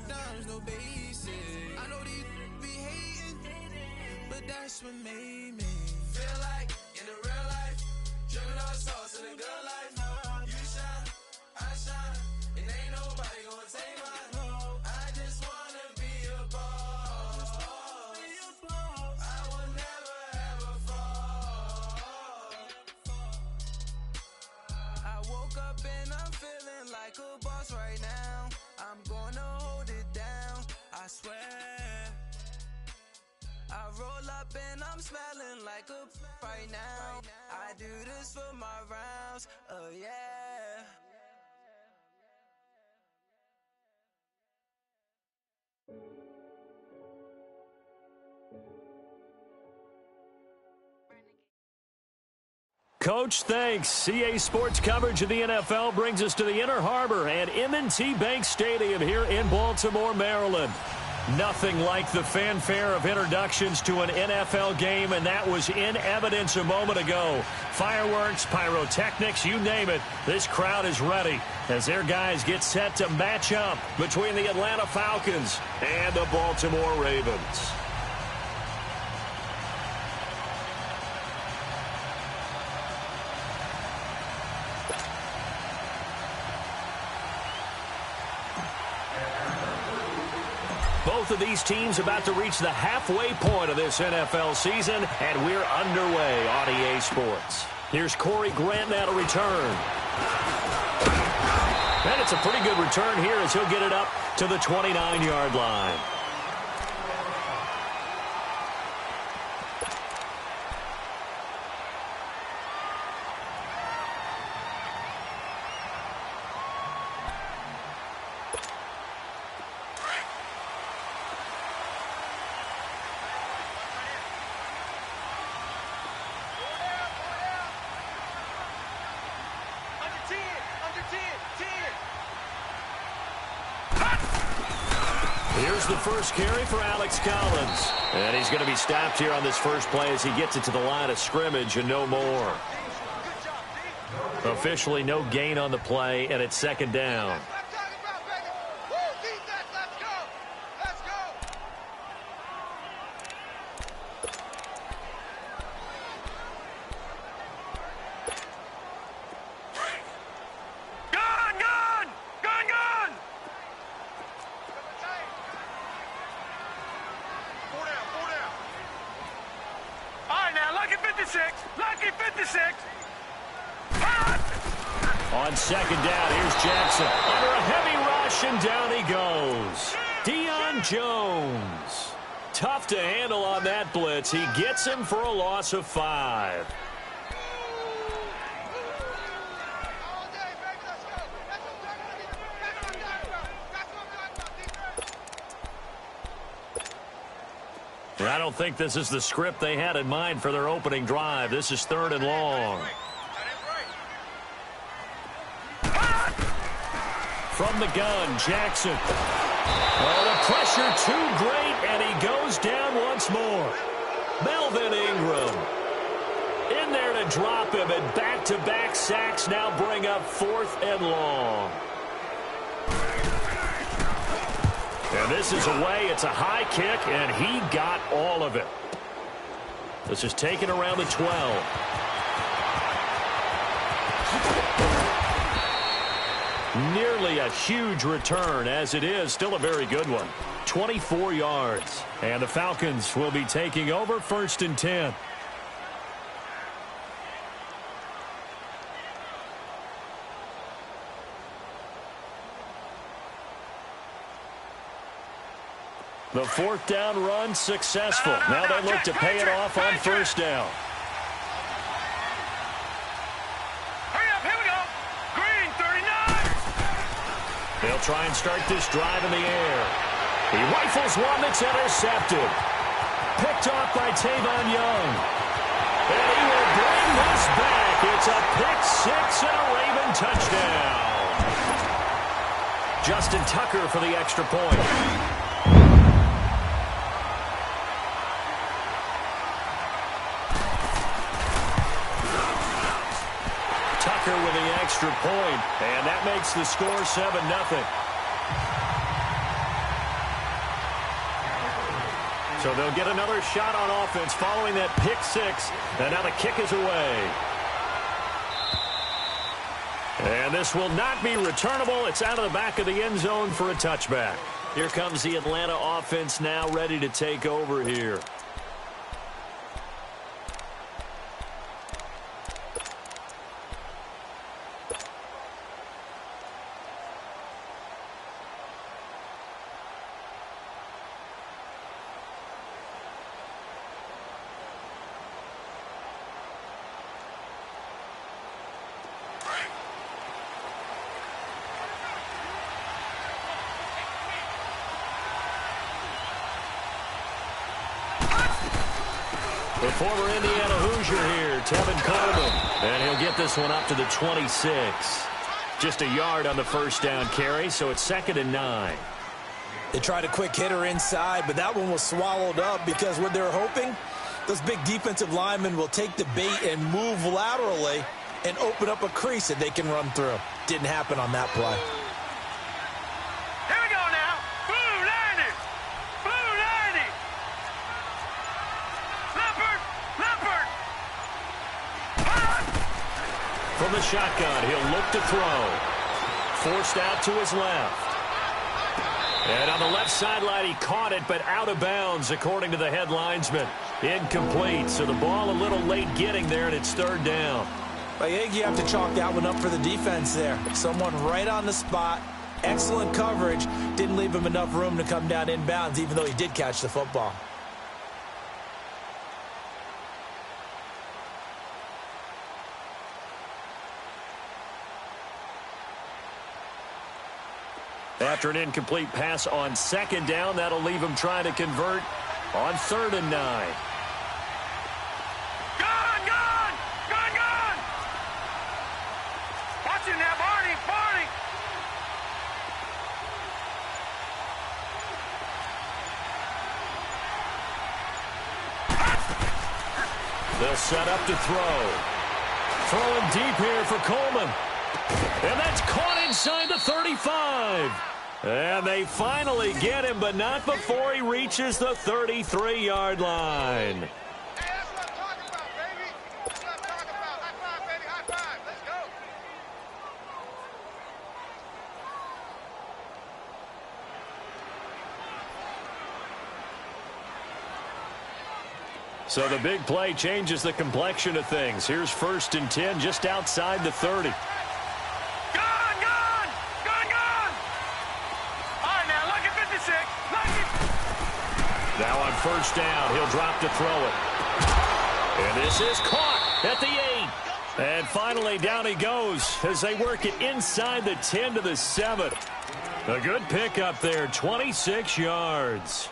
There's no basic. I know these be hating, but that's what made me feel like in the real life, dripping all sauce in the good life. You shine, I shine, and ain't nobody gonna take mine. I just wanna be a boss. I will never ever fall. I woke up and I'm feeling like a boss right now. I'm gonna hold it down, I swear. I roll up and I'm smelling like a right now. I do this for my rounds, oh yeah. Coach, thanks. CA Sports coverage of the NFL brings us to the Inner Harbor and M&T Bank Stadium here in Baltimore, Maryland. Nothing like the fanfare of introductions to an NFL game, and that was in evidence a moment ago. Fireworks, pyrotechnics, you name it. This crowd is ready as their guys get set to match up between the Atlanta Falcons and the Baltimore Ravens. Both of these teams about to reach the halfway point of this NFL season, and we're underway on EA Sports. Here's Corey Grant now to return. And it's a pretty good return here as he'll get it up to the 29-yard line. Here's the first carry for Alex Collins. And he's going to be stopped here on this first play as he gets it to the line of scrimmage and no more. Officially no gain on the play, and it's second down. On second down, here's Jackson. Under a heavy rush, and down he goes. Deion Jones. Tough to handle on that blitz. He gets him for a loss of 5. I don't think this is the script they had in mind for their opening drive. This is 3rd and long. From the gun, Jackson. Oh, the pressure too great, and he goes down once more. Melvin Ingram in there to drop him, and back-to-back sacks now bring up 4th and long. And this is away. It's a high kick, and he got all of it. This is taken around the 12. Nearly a huge return, as it is still a very good one. 24 yards. And the Falcons will be taking over 1st and 10. The 4th down run successful. Now they look to pay it off on 1st down. They'll try and start this drive in the air. He rifles one that's intercepted. Picked off by Tavon Young. And he will bring this back. It's a pick-6 and a Raven touchdown. Justin Tucker for the extra point. Tucker with the extra point, and that makes the score 7-0. So they'll get another shot on offense following that pick six. And now the kick is away. And this will not be returnable. It's out of the back of the end zone for a touchback. Here comes the Atlanta offense now ready to take over here. The former Indiana Hoosier here, Tevin Coleman. And he'll get this one up to the 26. Just a yard on the first down carry, so it's 2nd and 9. They tried a quick hitter inside, but that one was swallowed up because what they're hoping, those big defensive linemen will take the bait and move laterally and open up a crease that they can run through. Didn't happen on that play. Here we go now. Blue 90. Blue 90. Leopard. From the shotgun, he'll look to throw. Forced out to his left. And on the left sideline, he caught it, but out of bounds, according to the head linesman. Incomplete, so the ball a little late getting there, and it's 3rd down. I think you have to chalk that one up for the defense there. Someone right on the spot. Excellent coverage. Didn't leave him enough room to come down inbounds, even though he did catch the football. After an incomplete pass on 2nd down, that'll leave him trying to convert on 3rd and 9. Gone! Watch him now, Barney! They'll set up to throw. Throwing deep here for Coleman. And that's caught inside the 35. And they finally get him, but not before he reaches the 33-yard line. Hey, that's what I'm talking about, baby! That's what I'm talking about! High five, baby! High five! Let's go! So the big play changes the complexion of things. Here's 1st and 10 just outside the 30. Now on 1st down, he'll drop to throw it. And this is caught at the 8. And finally, down he goes as they work it inside the 10 to the 7. A good pickup there, 26 yards.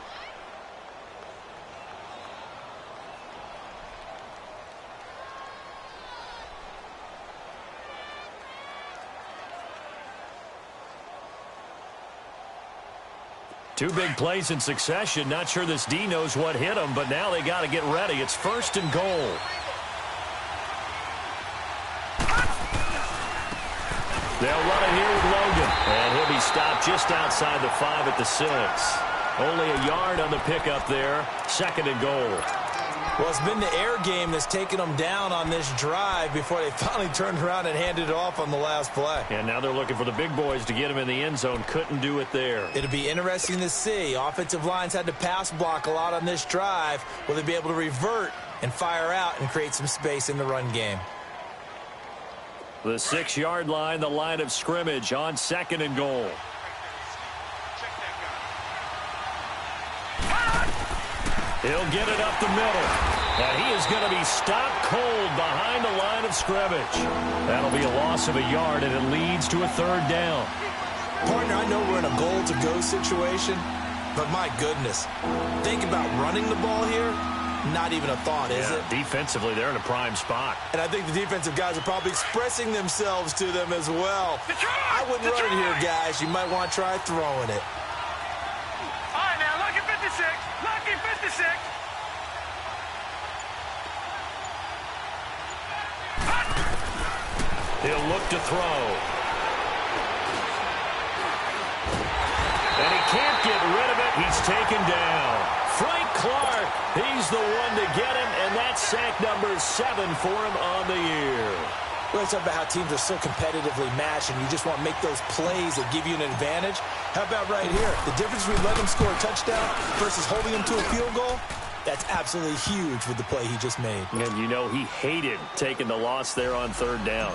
Two big plays in succession. Not sure this D knows what hit him, but now they got to get ready. It's 1st and goal. They'll run it here with Logan. And he'll be stopped just outside the 5 at the 6. Only a yard on the pickup there. 2nd and goal. Well, it's been the air game that's taken them down on this drive before they finally turned around and handed it off on the last play. And now they're looking for the big boys to get him in the end zone. Couldn't do it there. It'll be interesting to see. Offensive lines had to pass block a lot on this drive. Will they be able to revert and fire out and create some space in the run game? The 6-yard line, the line of scrimmage on 2nd and goal. He'll get it up the middle. And he is going to be stopped cold behind the line of scrimmage. That'll be a loss of a yard, and it leads to a 3rd down. Partner, I know we're in a goal-to-go situation, but my goodness. Think about running the ball here. Not even a thought, is it? Defensively, they're in a prime spot. And I think the defensive guys are probably expressing themselves to them as well. I wouldn't run it here, guys. You might want to try throwing it. All right, now, lucky 56. Lucky 56. He'll look to throw. And he can't get rid of it. He's taken down. Frank Clark He's the one to get him, and that's sack number 7 for him on the year. We're talking about how teams are so competitively matched, and you just want to make those plays that give you an advantage. How about right here? The difference between letting him score a touchdown versus holding him to a field goal, that's absolutely huge with the play he just made. And you know he hated taking the loss there on 3rd down.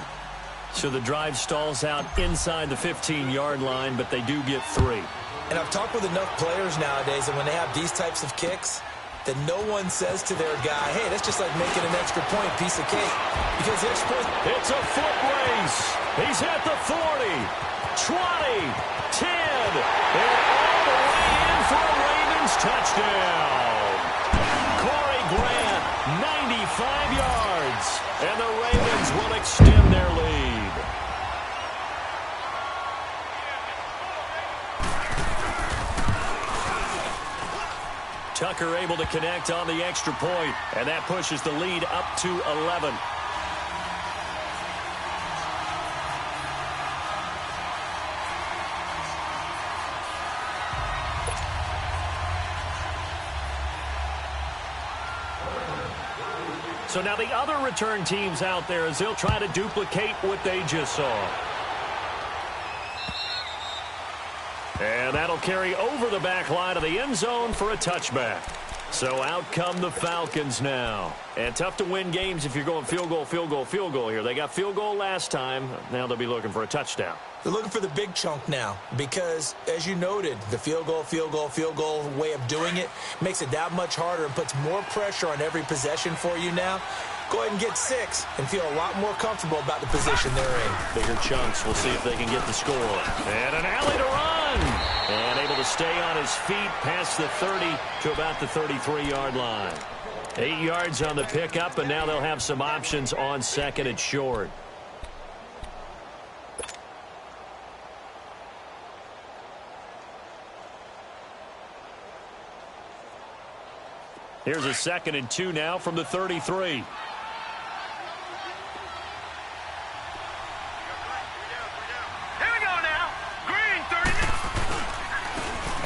So the drive stalls out inside the 15-yard line, but they do get 3. And I've talked with enough players nowadays, and when they have these types of kicks, that no one says to their guy, hey, that's just like making an extra point, piece of cake. Because the extra point... It's a foot race. He's at the 40, 20, 10, and all the way in for a Ravens touchdown. Corey Grant, 95 yards, and the Ravens will extend their lead. Tucker able to connect on the extra point, and that pushes the lead up to 11. So now the other return teams out there as they'll try to duplicate what they just saw. And that'll carry over the back line of the end zone for a touchback. So out come the Falcons now. And tough to win games if you're going field goal, field goal, field goal here. They got field goal last time. Now they'll be looking for a touchdown. They're looking for the big chunk now because, as you noted, the field goal way of doing it makes it that much harder and puts more pressure on every possession for you now. Go ahead and get 6 and feel a lot more comfortable about the position they're in. Bigger chunks. We'll see if they can get the score. And an alley to run. And able to stay on his feet past the 30 to about the 33-yard line. 8 yards on the pickup, and now they'll have some options on 2nd and short. Here's a 2nd and 2 now from the 33.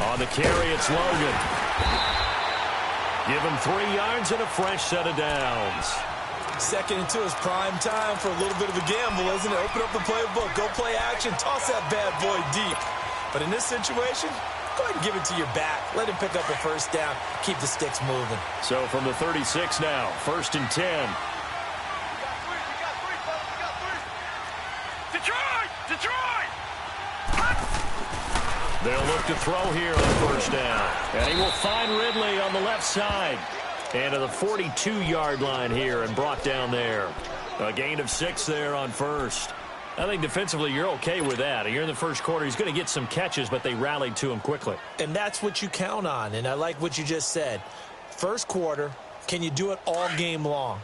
On the carry, it's Logan. Give him 3 yards and a fresh set of downs. 2nd and 2 is prime time for a little bit of a gamble, isn't it? Open up the playbook, go play action, toss that bad boy deep. But in this situation, go ahead and give it to your back. Let him pick up a 1st down. Keep the sticks moving. So from the 36 now, 1st and 10. Detroit! They'll look to throw here on 1st down. And he will find Ridley on the left side. And to the 42-yard line here and brought down there. A gain of 6 there on 1st. I think defensively you're okay with that. You're in the 1st quarter. He's going to get some catches, but they rallied to him quickly. And that's what you count on. And I like what you just said. 1st quarter, can you do it all game long?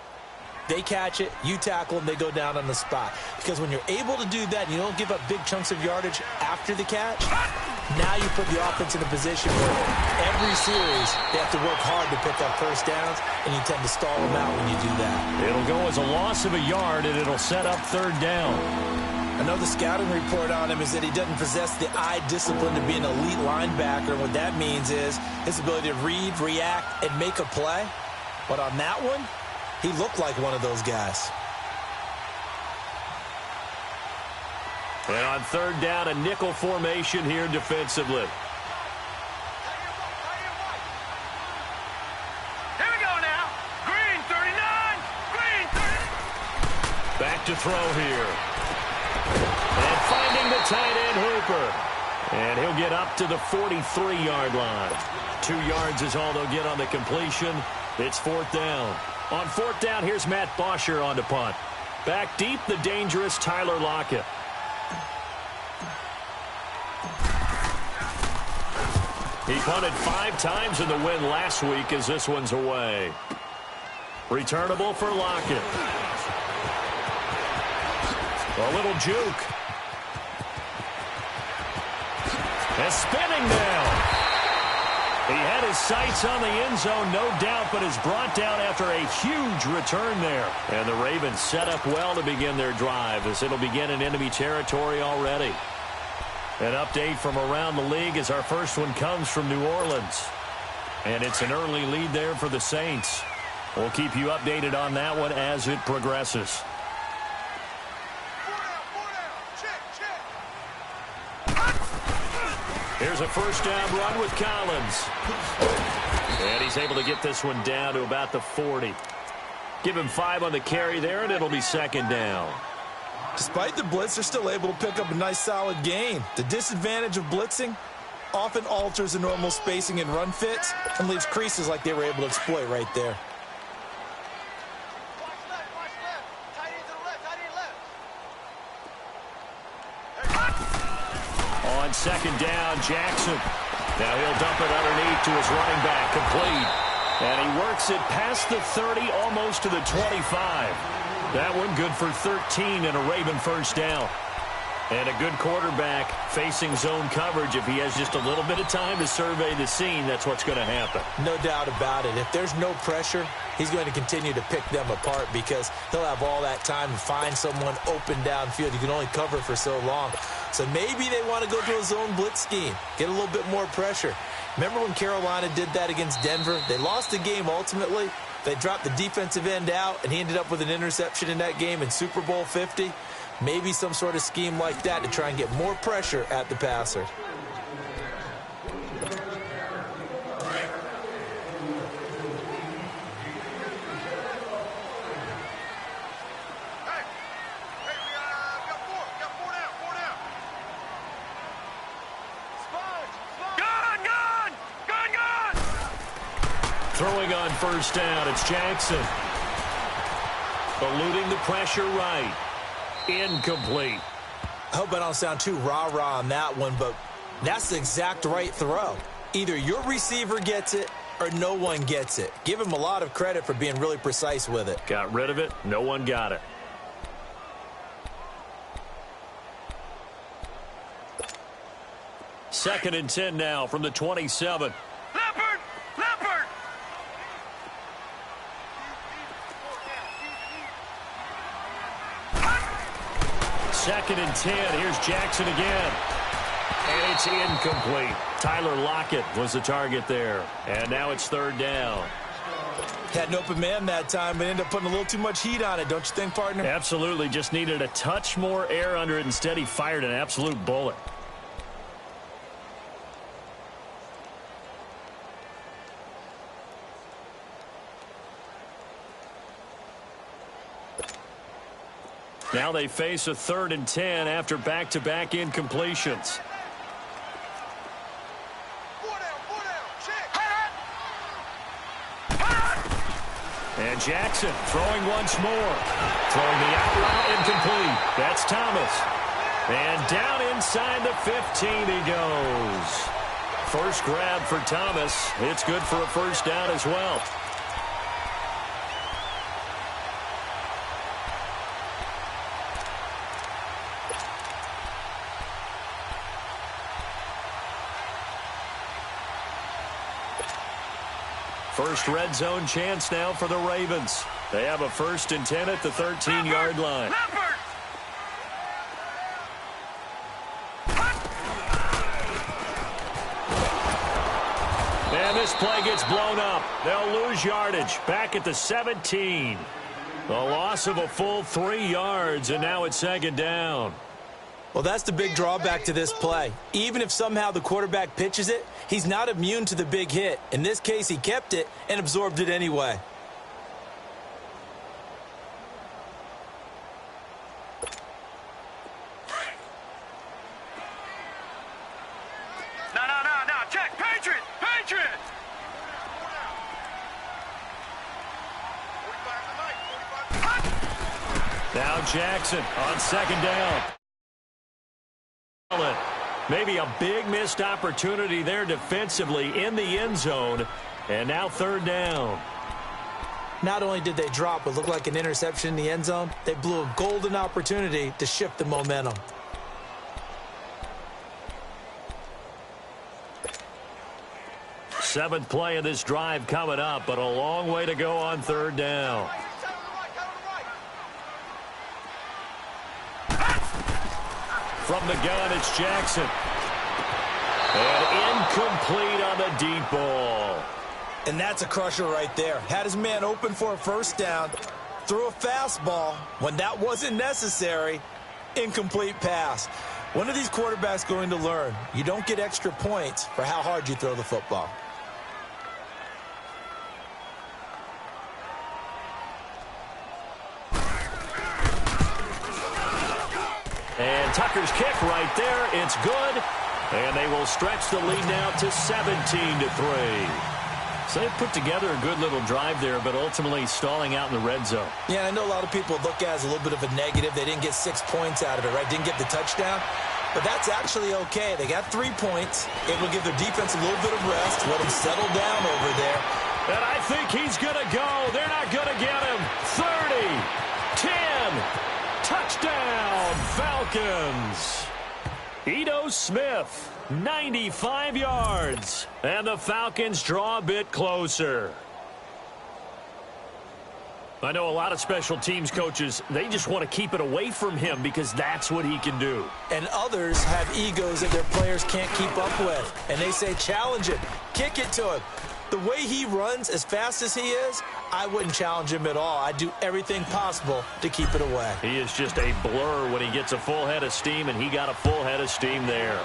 They catch it, you tackle them, they go down on the spot. Because when you're able to do that and you don't give up big chunks of yardage after the catch, now you put the offense in a position where every series they have to work hard to pick up 1st downs, and you tend to stall them out when you do that. It'll go as a loss of a yard, and it'll set up 3rd down. I know the scouting report on him is that he doesn't possess the eye discipline to be an elite linebacker. And what that means is his ability to read, react, and make a play. But on that one, he looked like one of those guys. And on 3rd down, a nickel formation here defensively. Here we go now. Green 39. Green 30. Back to throw here. And finding the tight end Hooper. And he'll get up to the 43-yard line. 2 yards is all they'll get on the completion. It's 4th down. On 4th down, here's Matt Bosher on to punt. Back deep, the dangerous Tyler Lockett. He punted 5 times in the win last week as this one's away. Returnable for Lockett. A little juke. And spinning now. He had his sights on the end zone, no doubt, but is brought down after a huge return there. And the Ravens set up well to begin their drive as it'll begin in enemy territory already. An update from around the league as our first one comes from New Orleans. And it's an early lead there for the Saints. We'll keep you updated on that one as it progresses. Here's a first down run with Collins. And he's able to get this one down to about the 40. Give him 5 on the carry there, and it'll be second down. Despite the blitz, they're still able to pick up a nice solid gain. The disadvantage of blitzing often alters the normal spacing and run fits and leaves creases like they were able to exploit right there. On second down, Jackson. Now he'll dump it underneath to his running back, complete. And he works it past the 30, almost to the 25. That one good for 13 and a Raven first down. And a good quarterback facing zone coverage. If he has just a little bit of time to survey the scene, that's what's going to happen. No doubt about it. If there's no pressure, he's going to continue to pick them apart because he'll have all that time to find someone open downfield. You can only cover for so long. So maybe they want to go to a zone blitz scheme, get a little bit more pressure. Remember when Carolina did that against Denver? They lost the game ultimately. They dropped the defensive end out, and he ended up with an interception in that game in Super Bowl 50. Maybe some sort of scheme like that to try and get more pressure at the passer. Throwing on first down, it's Jackson. Eluding the pressure right. Incomplete. I hope I don't sound too rah-rah on that one, but that's the exact right throw. Either your receiver gets it or no one gets it. Give him a lot of credit for being really precise with it. Got rid of it. No one got it. Second and 10 now from the 27. Leopard! Leopard! Second and 10. Here's Jackson again. And it's incomplete. Tyler Lockett was the target there. And now it's third down. Had an open man that time, but ended up putting a little too much heat on it, don't you think, partner? Absolutely. Just needed a touch more air under it. Instead, he fired an absolute bullet. Now they face a third and 10 after back-to-back incompletions. And Jackson throwing once more. Throwing the out route incomplete. That's Thomas. And down inside the 15 he goes. First grab for Thomas. It's good for a first down as well. First red zone chance now for the Ravens. They have a first and 10 at the 13-yard line. And this play gets blown up. They'll lose yardage. Back at the 17. The loss of a full 3 yards, and now it's second down. Well, that's the big drawback to this play. Even if somehow the quarterback pitches it, he's not immune to the big hit. In this case, he kept it and absorbed it anyway. No. Check. Patriot. Patriot. Now Jackson on second down. Maybe a big missed opportunity there defensively in the end zone. And now third down. Not only did they drop what looked like an interception in the end zone, they blew a golden opportunity to shift the momentum. Seventh play of this drive coming up, but a long way to go on third down. From the gun, it's Jackson. And incomplete on the deep ball. And that's a crusher right there. Had his man open for a first down, threw a fastball when that wasn't necessary, incomplete pass. When are these quarterbacks going to learn? You don't get extra points for how hard you throw the football. And Tucker's kick right there. It's good. And they will stretch the lead now to 17-3. So they put together a good little drive there, but ultimately stalling out in the red zone. Yeah, I know a lot of people look at it as a little bit of a negative. They didn't get 6 points out of it, right? Didn't get the touchdown. But that's actually okay. They got 3 points. It will give their defense a little bit of rest, let them settle down over there. And I think he's going to go. They're not going to get him. 30, 10, touchdown, Falcons. Ito Smith, 95 yards. And the Falcons draw a bit closer. I know a lot of special teams coaches, they just want to keep it away from him because that's what he can do. And others have egos that their players can't keep up with. And they say, challenge it, kick it to him. The way he runs as fast as he is, I wouldn't challenge him at all. I'd do everything possible to keep it away. He is just a blur when he gets a full head of steam, and he got a full head of steam there.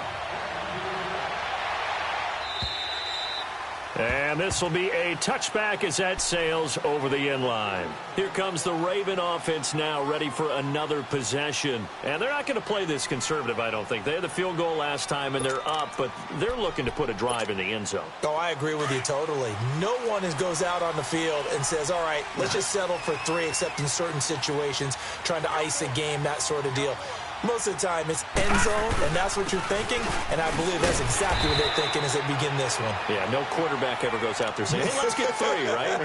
And this will be a touchback as that sails over the end line. Here comes the Raven offense now, ready for another possession. And they're not going to play this conservative, I don't think. They had the field goal last time, and they're up, but they're looking to put a drive in the end zone. Oh, I agree with you totally. No one goes out on the field and says, all right, let's just settle for 3, except in certain situations, trying to ice a game, that sort of deal. Most of the time, it's end zone, and that's what you're thinking, and I believe that's exactly what they're thinking as they begin this one. Yeah, no quarterback ever goes out there saying, hey, let's get 3, right?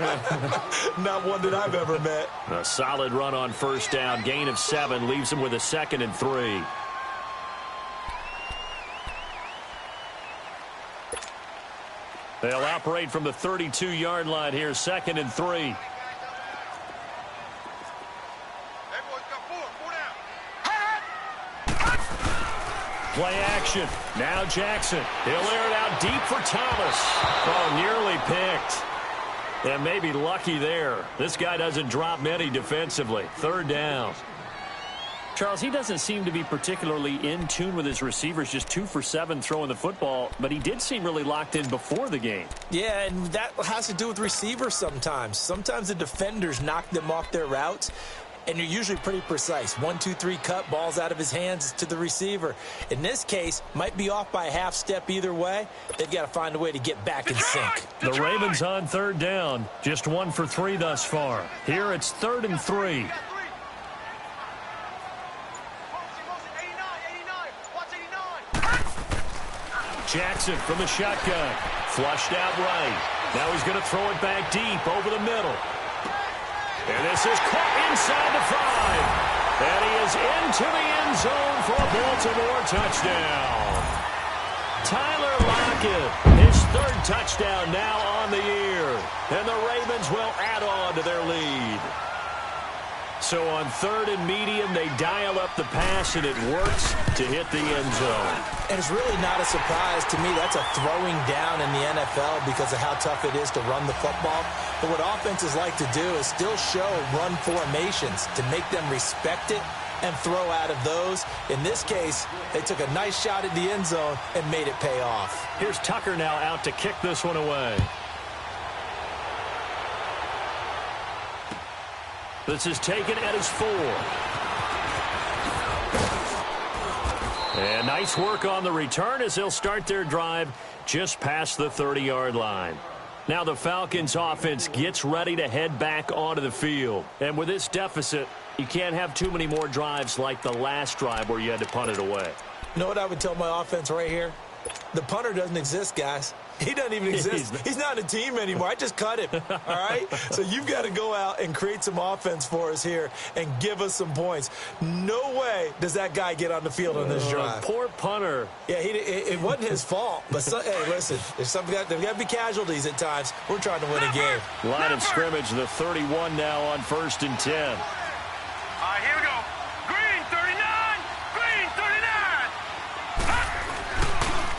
Not one that I've ever met. A solid run on first down, gain of 7, leaves them with a 2nd and 3. They'll operate from the 32-yard line here, 2nd and 3. Play action. Now Jackson. He'll air it out deep for Thomas. Oh, nearly picked. And maybe lucky there. This guy doesn't drop many defensively. 3rd down. Charles, he doesn't seem to be particularly in tune with his receivers, just 2 for 7 throwing the football, but he did seem really locked in before the game. Yeah, and that has to do with receivers sometimes. Sometimes the defenders knock them off their routes, and you're usually pretty precise. 1, 2, 3 cut, balls out of his hands to the receiver. In this case, might be off by a half step either way. They've got to find a way to get back in sync. The Ravens on 3rd down. Just 1 for 3 thus far. Here it's 3rd and 3. Jackson from the shotgun. Flushed out right. Now he's going to throw it back deep over the middle. And this is caught inside the 5. And he is into the end zone for a Baltimore touchdown. Tyler Lockett, his 3rd touchdown now on the year. And the Ravens will add on to their lead. So on 3rd and medium, they dial up the pass, and it works to hit the end zone. And it's really not a surprise to me. That's a throwing down in the NFL because of how tough it is to run the football. But what offenses like to do is still show run formations to make them respect it and throw out of those. In this case, they took a nice shot at the end zone and made it pay off. Here's Tucker now out to kick this one away. This is taken at his 4. And nice work on the return as they'll start their drive just past the 30-yard line. Now the Falcons offense gets ready to head back onto the field. And with this deficit, you can't have too many more drives like the last drive where you had to punt it away. You know what I would tell my offense right here? The punter doesn't exist, guys. He doesn't even exist. He's not a team anymore. I just cut him, all right? So you've got to go out and create some offense for us here and give us some points. No way does that guy get on the field on this drive. Poor punter. Yeah, it wasn't his fault. But, hey, listen, there's got to be casualties at times. We're trying to win a game. Line of scrimmage, the 31 now on 1st and 10. All right, here we go. Green, 39. Green, 39.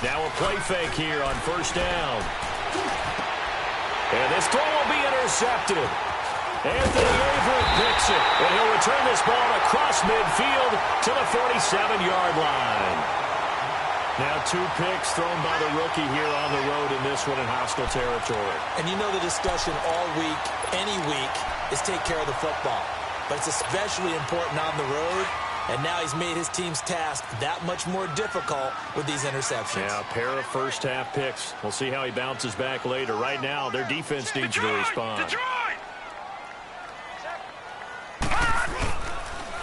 Now a play fake here on 1st down. And this throw will be intercepted. Anthony Averett picks it, and he'll return this ball across midfield to the 47-yard line. Now 2 picks thrown by the rookie here on the road in this one in hostile territory. And you know the discussion all week, any week, is take care of the football. But it's especially important on the road, and now he's made his team's task that much more difficult with these interceptions. Yeah, a pair of first-half picks. We'll see how he bounces back later. Right now, their defense needs to respond.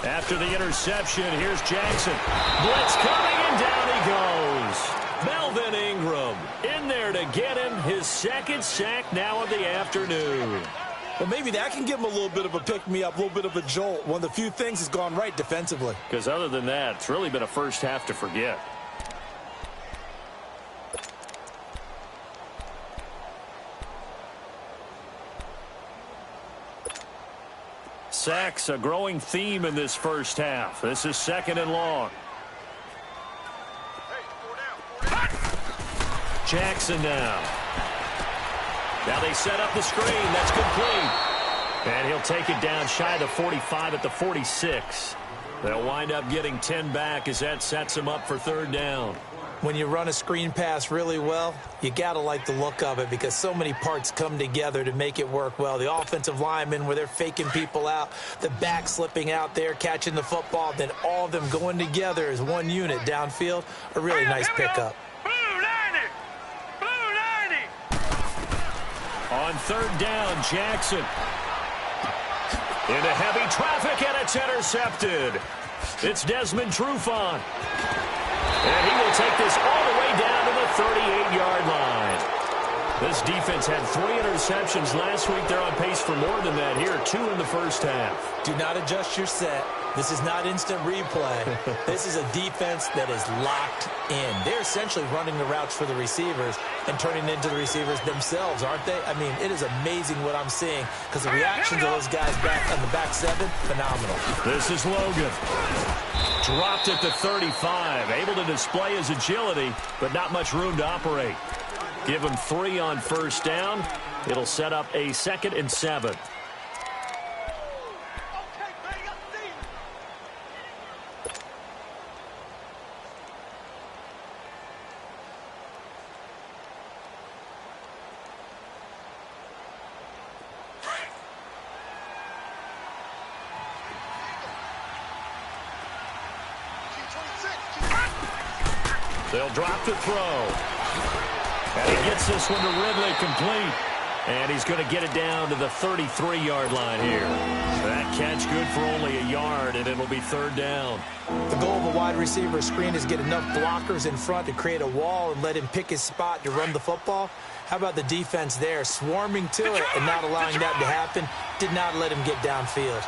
After the interception, here's Jackson. Blitz coming, and down he goes. Melvin Ingram in there to get him his second sack now of the afternoon. Well, maybe that can give him a little bit of a pick-me-up, a little bit of a jolt. One of the few things has gone right defensively. Because other than that, it's really been a first half to forget. Sacks, a growing theme in this first half. This is 2nd and long. Jackson now. Now they set up the screen. That's complete. And he'll take it down shy of the 45 at the 46. They'll wind up getting 10 back as that sets them up for 3rd down. When you run a screen pass really well, you got to like the look of it because so many parts come together to make it work well. The offensive linemen where they're faking people out, the back slipping out there, catching the football, then all of them going together as one unit downfield, a really nice pickup. On 3rd down, Jackson. Into heavy traffic, and it's intercepted. It's Desmond Trufant. And he will take this all the way down to the 38-yard line. This defense had 3 interceptions last week. They're on pace for more than that here, 2 in the first half. Do not adjust your set. This is not instant replay. This is a defense that is locked in. They're essentially running the routes for the receivers and turning it into the receivers themselves, aren't they? I mean, it is amazing what I'm seeing because the reaction to those guys back on the back 7, phenomenal. This is Logan. Dropped at the 35. Able to display his agility, but not much room to operate. Give him 3 on 1st down. It'll set up a 2nd and 7. They'll drop the throw. And he gets this one to Ridley complete. And he's going to get it down to the 33-yard line here. That catch good for only a yard, and it'll be 3rd down. The goal of a wide receiver screen is get enough blockers in front to create a wall and let him pick his spot to run the football. How about the defense there, swarming to it and not allowing that to happen? Did not let him get downfield.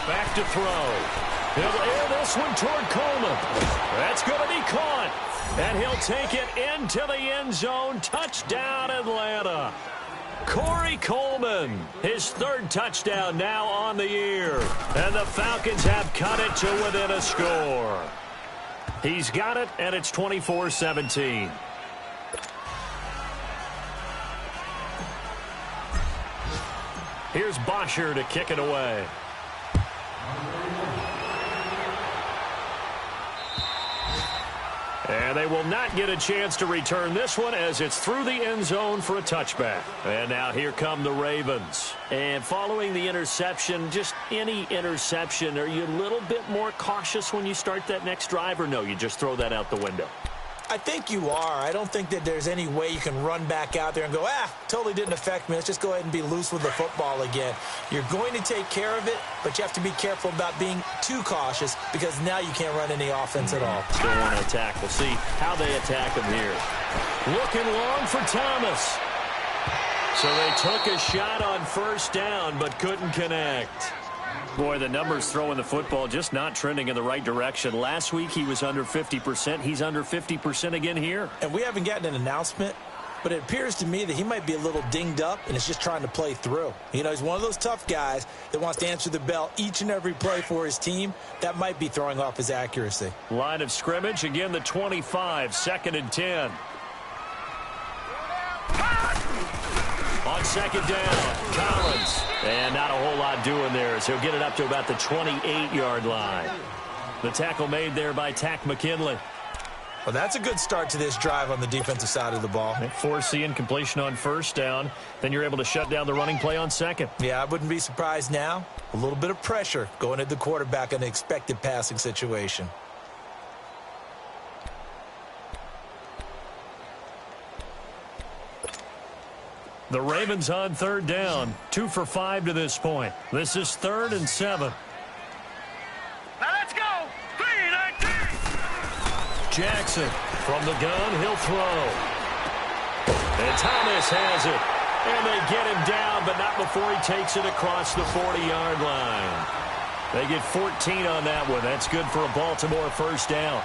Back to throw. He'll air this one toward Coleman. That's going to be caught. And he'll take it into the end zone. Touchdown, Atlanta. Corey Coleman, his 3rd touchdown now on the year. And the Falcons have cut it to within a score. He's got it, and it's 24-17. Here's Bosher to kick it away. And they will not get a chance to return this one as it's through the end zone for a touchback. And now here come the Ravens. And following the interception, just any interception, are you a little bit more cautious when you start that next drive, or no, you just throw that out the window? I think you are. I don't think that there's any way you can run back out there and go, totally didn't affect me. Let's just go ahead and be loose with the football again. You're going to take care of it, but you have to be careful about being too cautious because now you can't run any offense at all. Still want to attack. We'll see how they attack him here. Looking long for Thomas. So they took a shot on 1st down but couldn't connect. Boy, the numbers throwing the football just not trending in the right direction. Last week he was under 50%. He's under 50% again here. And we haven't gotten an announcement but it appears to me that he might be a little dinged up and is just trying to play through. You know, he's one of those tough guys that wants to answer the bell each and every play for his team. That might be throwing off his accuracy. Line of scrimmage, again the 25, 2nd and 10. On 2nd down, Collins. And not a whole lot doing there as he'll get it up to about the 28-yard line. The tackle made there by Takk McKinley. Well, that's a good start to this drive on the defensive side of the ball. Force the incompletion on 1st down. Then you're able to shut down the running play on 2nd. Yeah, I wouldn't be surprised now. A little bit of pressure going at the quarterback in an expected passing situation. The Ravens on 3rd down. 2 for 5 to this point. This is 3rd and 7. Now let's go. 3-19. Jackson from the gun. He'll throw. And Thomas has it. And they get him down, but not before he takes it across the 40-yard line. They get 14 on that one. That's good for a Baltimore 1st down.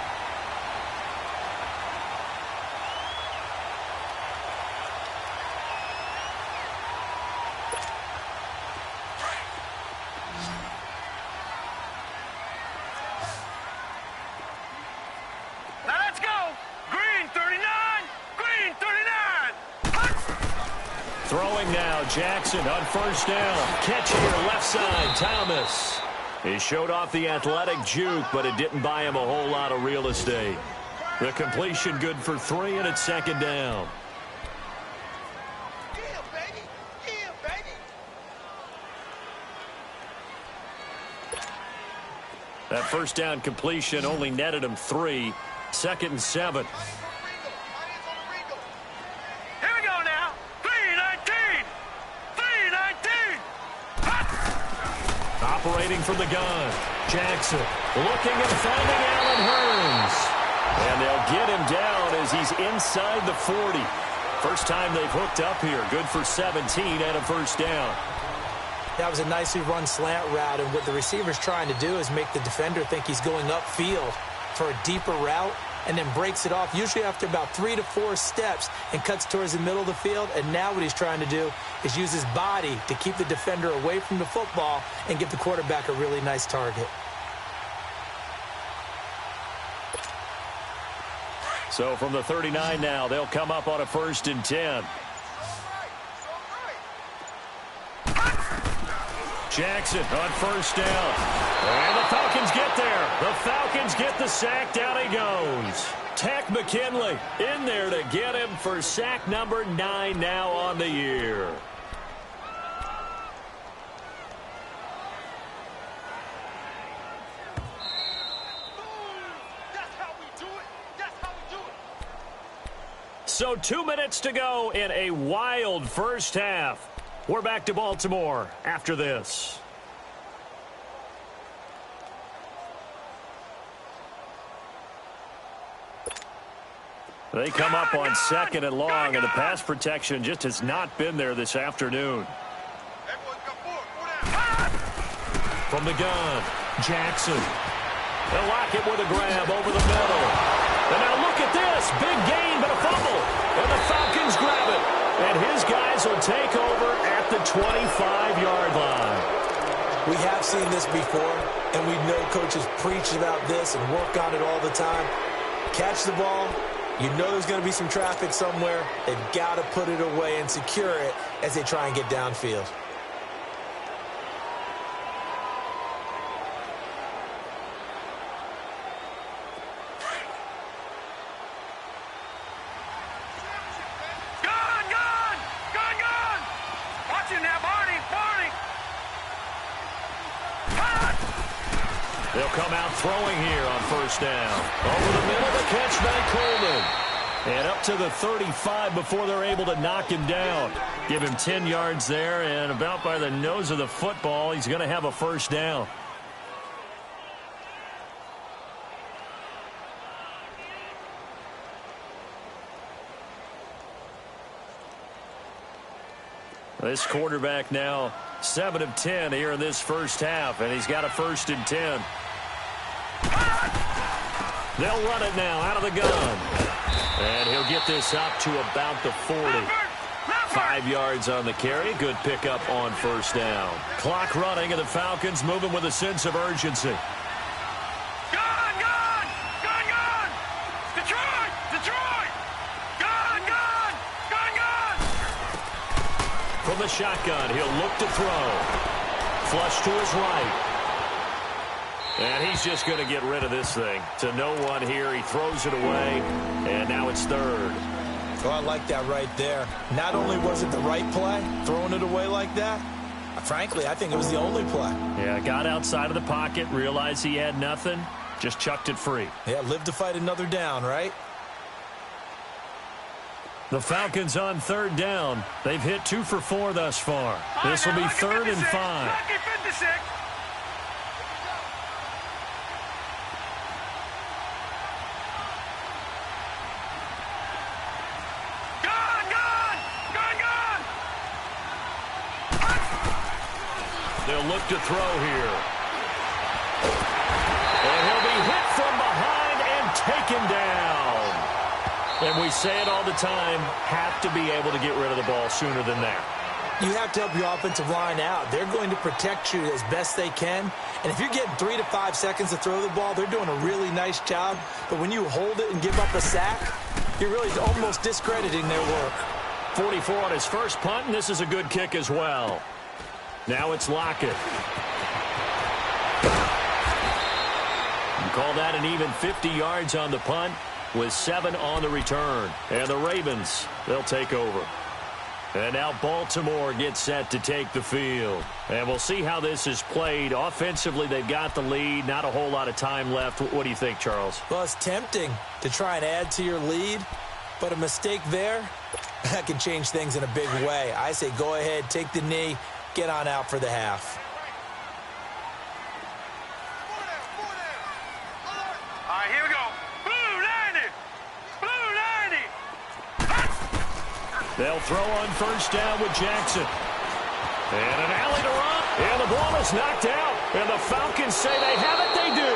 Jackson on 1st down. Catch here, left side, Thomas. He showed off the athletic juke, but it didn't buy him a whole lot of real estate. The completion good for 3, and it's 2nd down. Yeah, baby. Yeah, baby. That 1st down completion only netted him 3. 2nd and 7. Operating from the gun. Jackson looking and finding Allen Hurns. And they'll get him down as he's inside the 40. First time they've hooked up here. Good for 17 and a 1st down. That was a nicely run slant route, and what the receiver's trying to do is make the defender think he's going upfield for a deeper route and then breaks it off, usually after about 3 to 4 steps, and cuts towards the middle of the field. And now what he's trying to do is use his body to keep the defender away from the football and give the quarterback a really nice target. So from the 39 now, they'll come up on a 1st and 10. Jackson on 1st down. And the Falcons get there. The Falcons get the sack. Down he goes. Takk McKinley in there to get him for sack number 9 now on the year. So 2 minutes to go in a wild 1st half. We're back to Baltimore after this. They come up on 2nd and long, and the pass protection just has not been there this afternoon. From the gun, Jackson. They'll lock it with a grab over the middle. And now look at this. Big gain, but a fumble. And the Falcons grab it. And his guys will take over at the 25-yard line. We have seen this before, and we know coaches preach about this and work on it all the time. Catch the ball. You know there's going to be some traffic somewhere. They've got to put it away and secure it as they try and get downfield. They'll come out throwing here on 1st down. Over the middle, the catch by Coleman. And up to the 35 before they're able to knock him down. Give him 10 yards there, and about by the nose of the football, he's going to have a 1st down. This quarterback now 7 of 10 here in this 1st half, and he's got a 1st and 10. They'll run it now out of the gun. And he'll get this up to about the 40. 5 yards on the carry. Good pickup on first down. Clock running, and the Falcons moving with a sense of urgency. Gone, gone! Gone, gone! Detroit! Detroit! Gone, gone! Gone, gone! From the shotgun, he'll look to throw. Flush to his right. And he's just going to get rid of this thing. To no one here. He throws it away, and now it's third. Oh, I like that right there. Not only was it the right play, throwing it away like that, frankly, I think it was the only play. Yeah, got outside of the pocket, realized he had nothing, just chucked it free. Yeah, live to fight another down, right? The Falcons on third down. They've hit 2 for 4 thus far. This will be 3rd and 5. Lucky 56. They'll look to throw here. And he'll be hit from behind and taken down. And we say it all the time, have to be able to get rid of the ball sooner than that. You have to help your offensive line out. They're going to protect you as best they can. And if you're getting 3 to 5 seconds to throw the ball, they're doing a really nice job. But when you hold it and give up a sack, you're really almost discrediting their work. 44 on his first punt, and this is a good kick as well. Now it's Lockett. You call that an even 50 yards on the punt with 7 on the return. And the Ravens, they'll take over. And now Baltimore gets set to take the field. And we'll see how this is played. Offensively, they've got the lead. Not a whole lot of time left. What do you think, Charles? Well, it's tempting to try and add to your lead, but a mistake there, that can change things in a big way. I say go ahead, take the knee, get on out for the half. All right, here we go. Blue 90! Blue 90! They'll throw on first down with Jackson. And an alley to run. And the ball is knocked out. And the Falcons say they have it. They do.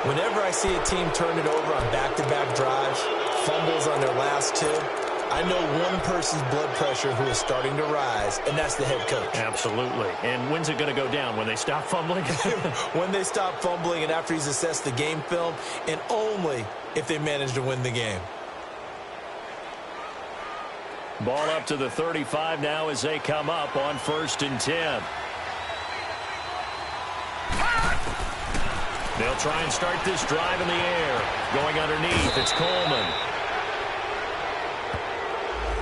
Whenever I see a team turn it over on back-to-back drives, fumbles on their last 2, I know one person's blood pressure who is starting to rise, and that's the head coach. Absolutely. And when's it going to go down? When they stop fumbling? When they stop fumbling and after he's assessed the game film, and only if they manage to win the game. Ball up to the 35 now as they come up on 1st and 10. They'll try and start this drive in the air. Going underneath, it's Coleman.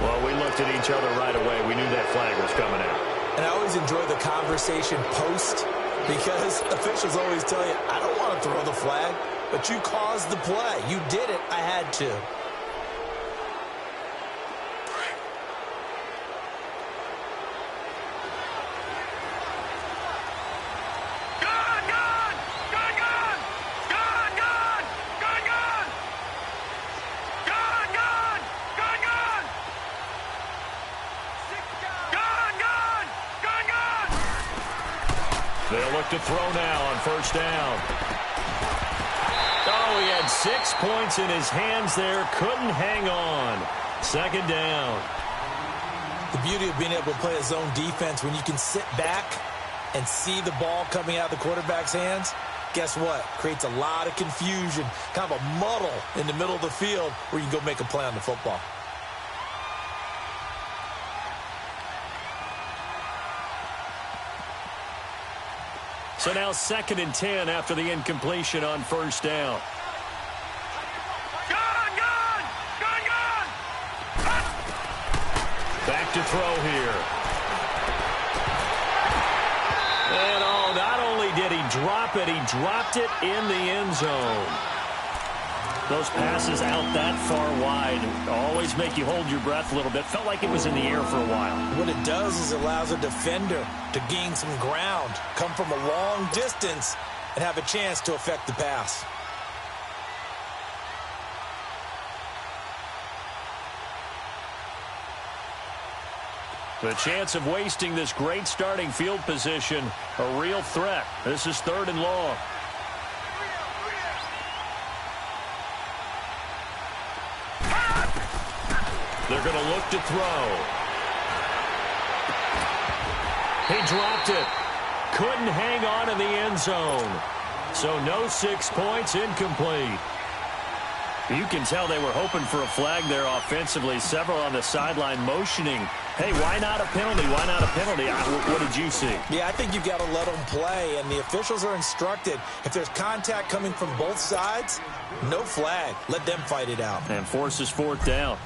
Well, we looked at each other right away. We knew that flag was coming out. And I always enjoy the conversation post because officials always tell you, I don't want to throw the flag, but you caused the play. You did it. I had to. They'll look to throw now on first down. Oh, he had 6 points in his hands there. Couldn't hang on. 2nd down. The beauty of being able to play a zone defense when you can sit back and see the ball coming out of the quarterback's hands, guess what? Creates a lot of confusion, kind of a muddle in the middle of the field where you can go make a play on the football. So now 2nd and 10 after the incompletion on first down. Back to throw here. And oh, not only did he drop it, he dropped it in the end zone. Those passes out that far wide always make you hold your breath a little bit. Felt like it was in the air for a while. What it does is allows a defender to gain some ground, come from a long distance, and have a chance to affect the pass. The chance of wasting this great starting field position, a real threat. This is 3rd and long. They're going to look to throw. He dropped it. Couldn't hang on in the end zone. So no 6 points, incomplete. You can tell they were hoping for a flag there offensively. Several on the sideline motioning, hey, why not a penalty? Why not a penalty? What did you see? Yeah, I think you've got to let them play, and the officials are instructed. If there's contact coming from both sides, no flag. Let them fight it out. And forces 4th down.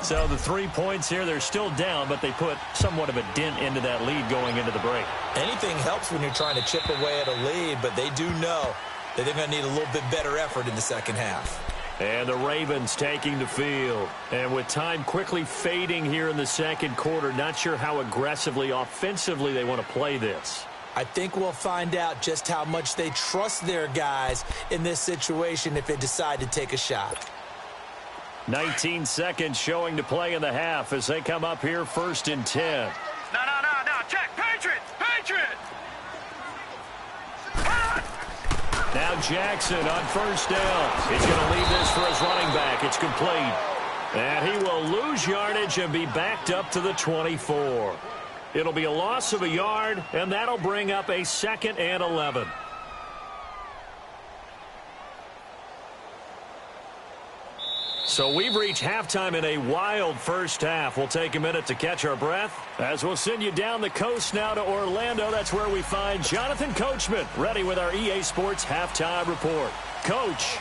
So the 3 points here, they're still down, but they put somewhat of a dent into that lead going into the break. Anything helps when you're trying to chip away at a lead, but they do know that they're going to need a little bit better effort in the second half. And the Ravens taking the field. And with time quickly fading here in the second quarter, not sure how aggressively, offensively they want to play this. I think we'll find out just how much they trust their guys in this situation if they decide to take a shot. 19 seconds showing to play in the half as they come up here 1st and 10. No. Check. Patriot. Now Jackson on 1st down. He's going to leave this for his running back. It's complete. And he will lose yardage and be backed up to the 24. It'll be a loss of a yard, and that'll bring up a 2nd and 11. So we've reached halftime in a wild first half. We'll take a minute to catch our breath as we'll send you down the coast now to Orlando. That's where we find Jonathan Coachman ready with our EA Sports halftime report. Coach,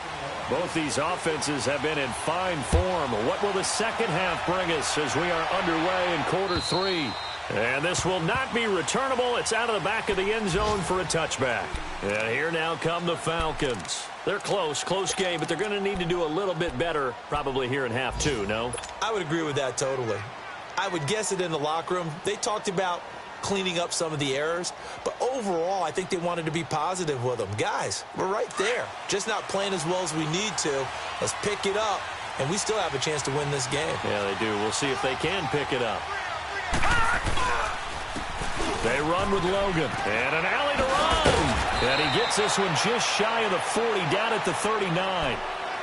both these offenses have been in fine form. What will the second half bring us as we are underway in quarter 3? And this will not be returnable. It's out of the back of the end zone for a touchback. And here now come the Falcons. They're close game, but they're going to need to do a little bit better probably here in half 2, no? I would agree with that totally. I would guess it in the locker room. They talked about cleaning up some of the errors, but overall, I think they wanted to be positive with them. Guys, we're right there. Just not playing as well as we need to. Let's pick it up, and we still have a chance to win this game. Yeah, they do. We'll see if they can pick it up. They run with Logan. And an alley to run. And he gets this one just shy of the 40, down at the 39.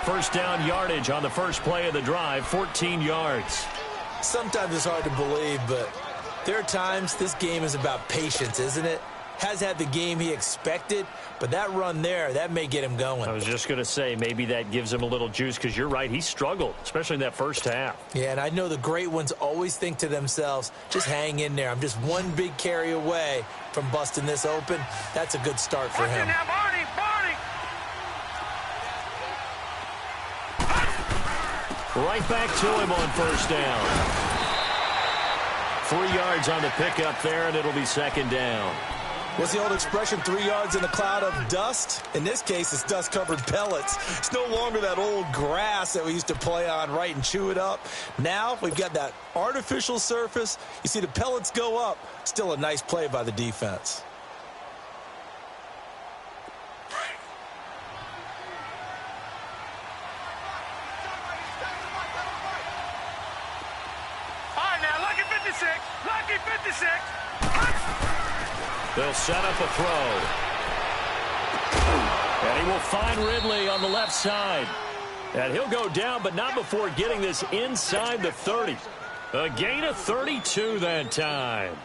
First down yardage on the first play of the drive, 14 yards. Sometimes it's hard to believe, but there are times this game is about patience, isn't it? Has had the game he expected, but that run there, that may get him going. I was just going to say, maybe that gives him a little juice, because you're right, he struggled, especially in that first half. Yeah, and I know the great ones always think to themselves, just hang in there. I'm just one big carry away from busting this open. That's a good start for him. Now, Barney. Right back to him on first down. 3 yards on the pickup there, and it'll be second down. What's the old expression, 3 yards in a cloud of dust? In this case, it's dust-covered pellets. It's no longer that old grass that we used to play on, right, and chew it up. Now we've got that artificial surface. You see the pellets go up. Still a nice play by the defense. All right, now, lucky 56. Lucky 56. They'll set up a throw. And he will find Ridley on the left side. And he'll go down, but not before getting this inside the 30. A gain of 32 that time.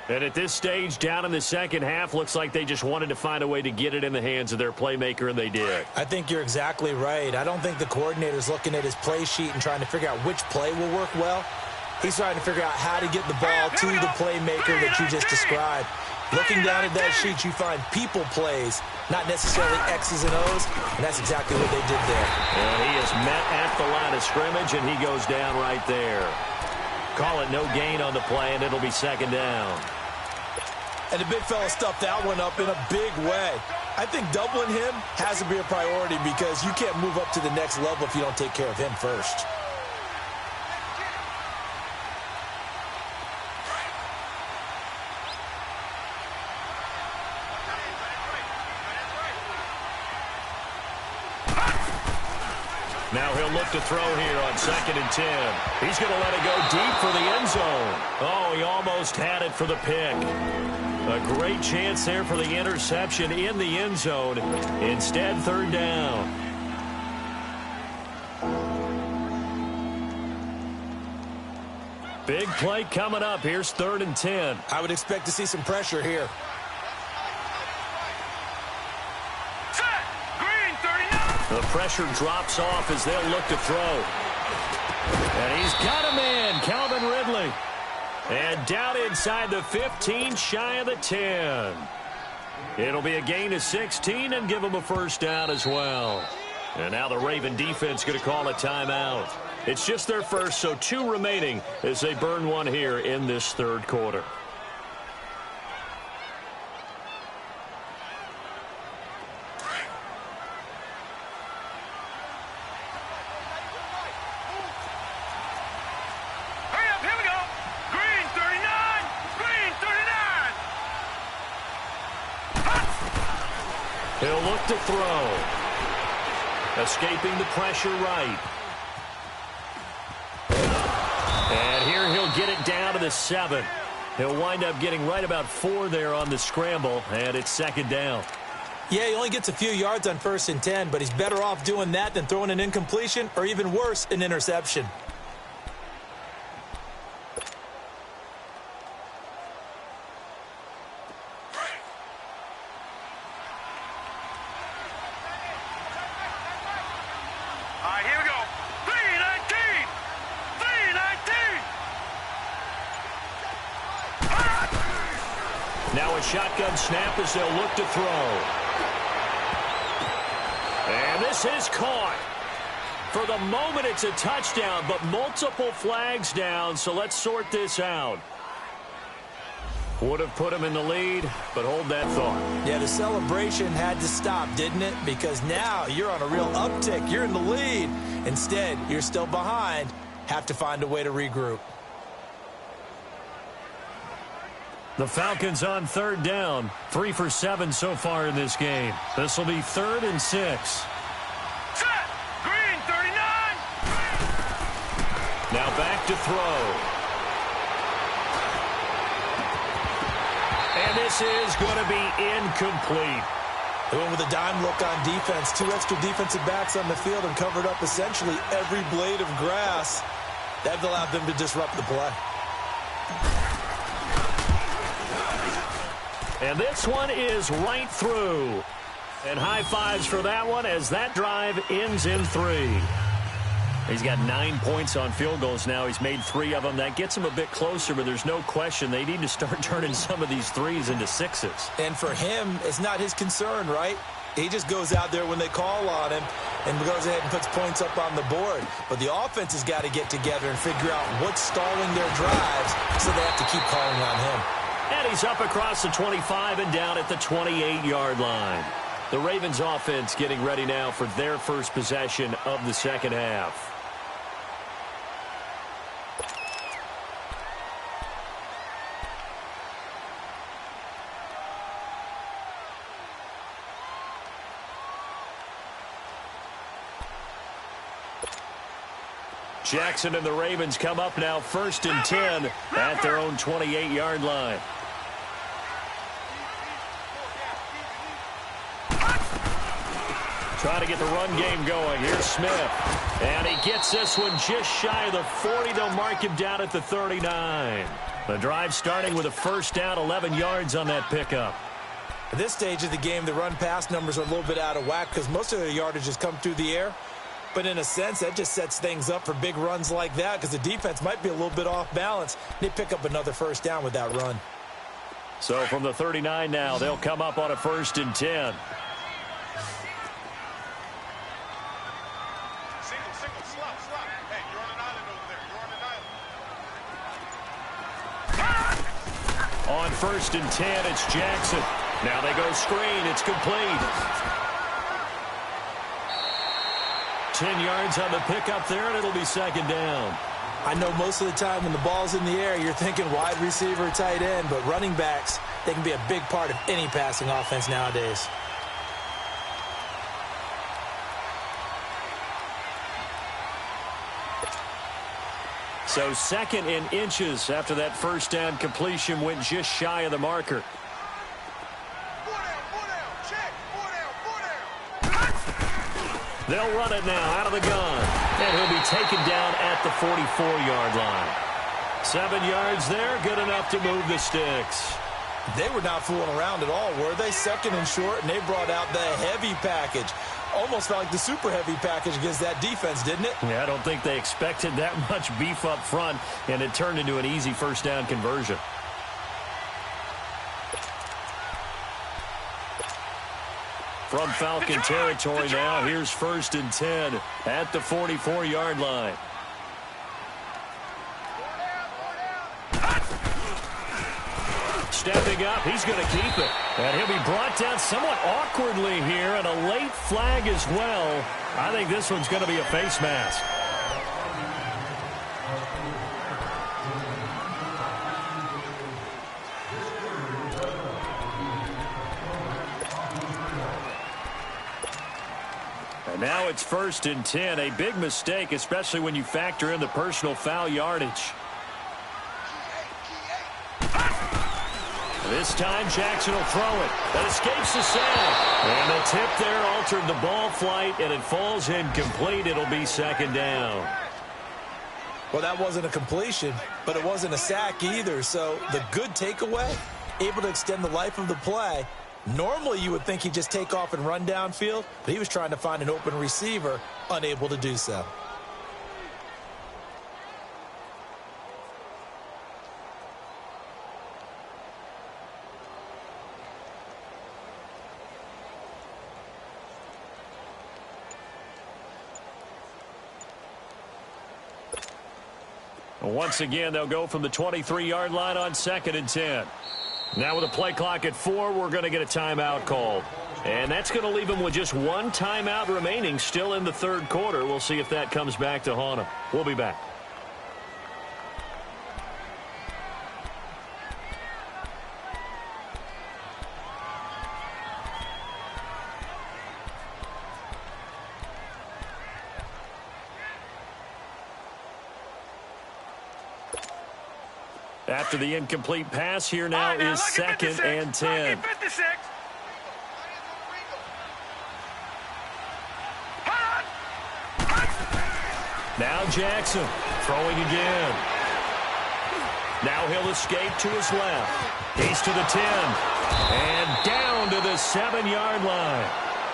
And at this stage, down in the second half, looks like they just wanted to find a way to get it in the hands of their playmaker, and they did. I think you're exactly right. I don't think the coordinator's looking at his play sheet and trying to figure out which play will work well. He's trying to figure out how to get the ball to the playmaker that you just described. Looking down at that sheet, you find people plays, not necessarily X's and O's, and that's exactly what they did there. And he is met at the line of scrimmage, and he goes down right there. Call it no gain on the play, and it'll be second down. And the big fella stuffed that one up in a big way. I think doubling him has to be a priority because you can't move up to the next level if you don't take care of him first. Now he'll look to throw here on 2nd and 10. He's going to let it go deep for the end zone. Oh, he almost had it for the pick. A great chance there for the interception in the end zone. Instead, third down. Big play coming up. Here's 3rd and 10. I would expect to see some pressure here. Set. Green 39. The pressure drops off as they'll look to throw. And he's got him in, Calvin Ridley. And down inside the 15, shy of the 10. It'll be a gain of 16 and give him a first down as well. And now the Raven defense going to call a timeout. It's just their first, so 2 remaining as they burn one here in this 3rd quarter. Hurry up, here we go. Green 39. Green 39. He'll look to throw. Escaping the pressure right. And here he'll get it down to the 7. He'll wind up getting right about 4 there on the scramble, and it's 2nd down. Yeah, he only gets a few yards on 1st and 10, but he's better off doing that than throwing an incompletion or even worse, an interception. All right, here we go. 319. 319. Now a shotgun snap as they'll look to throw. And this is caught. For the moment, it's a touchdown, but multiple flags down, so let's sort this out. Would have put him in the lead, but hold that thought. Yeah, the celebration had to stop, didn't it? Because now you're on a real uptick. You're in the lead. Instead, you're still behind. Have to find a way to regroup. The Falcons on 3rd down. 3 for 7 so far in this game. This will be 3rd and 6. Set. Green 39. Now back to throw. And this is going to be incomplete. They went with a dime look on defense. 2 extra defensive backs on the field and covered up essentially every blade of grass. That allowed them to disrupt the play. And this one is right through. And high fives for that one as that drive ends in 3. He's got 9 points on field goals now. He's made 3 of them. That gets him a bit closer, but there's no question they need to start turning some of these 3s into 6s. And for him, it's not his concern, right? He just goes out there when they call on him and goes ahead and puts points up on the board. But the offense has got to get together and figure out what's stalling their drives, so they have to keep calling on him. And he's up across the 25 and down at the 28-yard line. The Ravens offense getting ready now for their first possession of the second half. Jackson and the Ravens come up now 1st and 10 at their own 28-yard line. Trying to get the run game going. Here's Smith. And he gets this one just shy of the 40. They'll mark him down at the 39. The drive starting with a first down, 11 yards on that pickup. At this stage of the game, the run-pass numbers are a little bit out of whack because most of their yardage has come through the air. But in a sense, that just sets things up for big runs like that because the defense might be a little bit off balance. They pick up another first down with that run. So from the 39 now, they'll come up on a 1st and 10. On 1st and 10, it's Jackson. Now they go screen. It's complete. 10 yards on the pickup there, and it'll be 2nd down. I know most of the time when the ball's in the air, you're thinking wide receiver, tight end, but running backs, they can be a big part of any passing offense nowadays. So 2nd and inches after that first down completion went just shy of the marker. They'll run it now out of the gun. And he'll be taken down at the 44-yard line. 7 yards there, good enough to move the sticks. They were not fooling around at all, were they? 2nd and short, and they brought out the heavy package. Almost felt like the super heavy package against that defense, didn't it? Yeah, I don't think they expected that much beef up front, and it turned into an easy first down conversion. From Falcon territory now, here's 1st and 10 at the 44-yard line. Stepping up, he's going to keep it. And he'll be brought down somewhat awkwardly here, and a late flag as well. I think this one's going to be a face mask. And now it's 1st and 10, a big mistake, especially when you factor in the personal foul yardage. This time, Jackson will throw it. That escapes the sack. And the tip there altered the ball flight, and it falls incomplete. It'll be 2nd down. Well, that wasn't a completion, but it wasn't a sack either. So the good takeaway, able to extend the life of the play. Normally, you would think he'd just take off and run downfield, but he was trying to find an open receiver, unable to do so. Once again, they'll go from the 23-yard line on 2nd and 10. Now with a play clock at 4, we're going to get a timeout called. And that's going to leave them with just 1 timeout remaining still in the 3rd quarter. We'll see if that comes back to haunt them. We'll be back. After the incomplete pass, here now is 2nd and 10. Now Jackson throwing again. Now he'll escape to his left. He's to the 10. And down to the 7-yard line.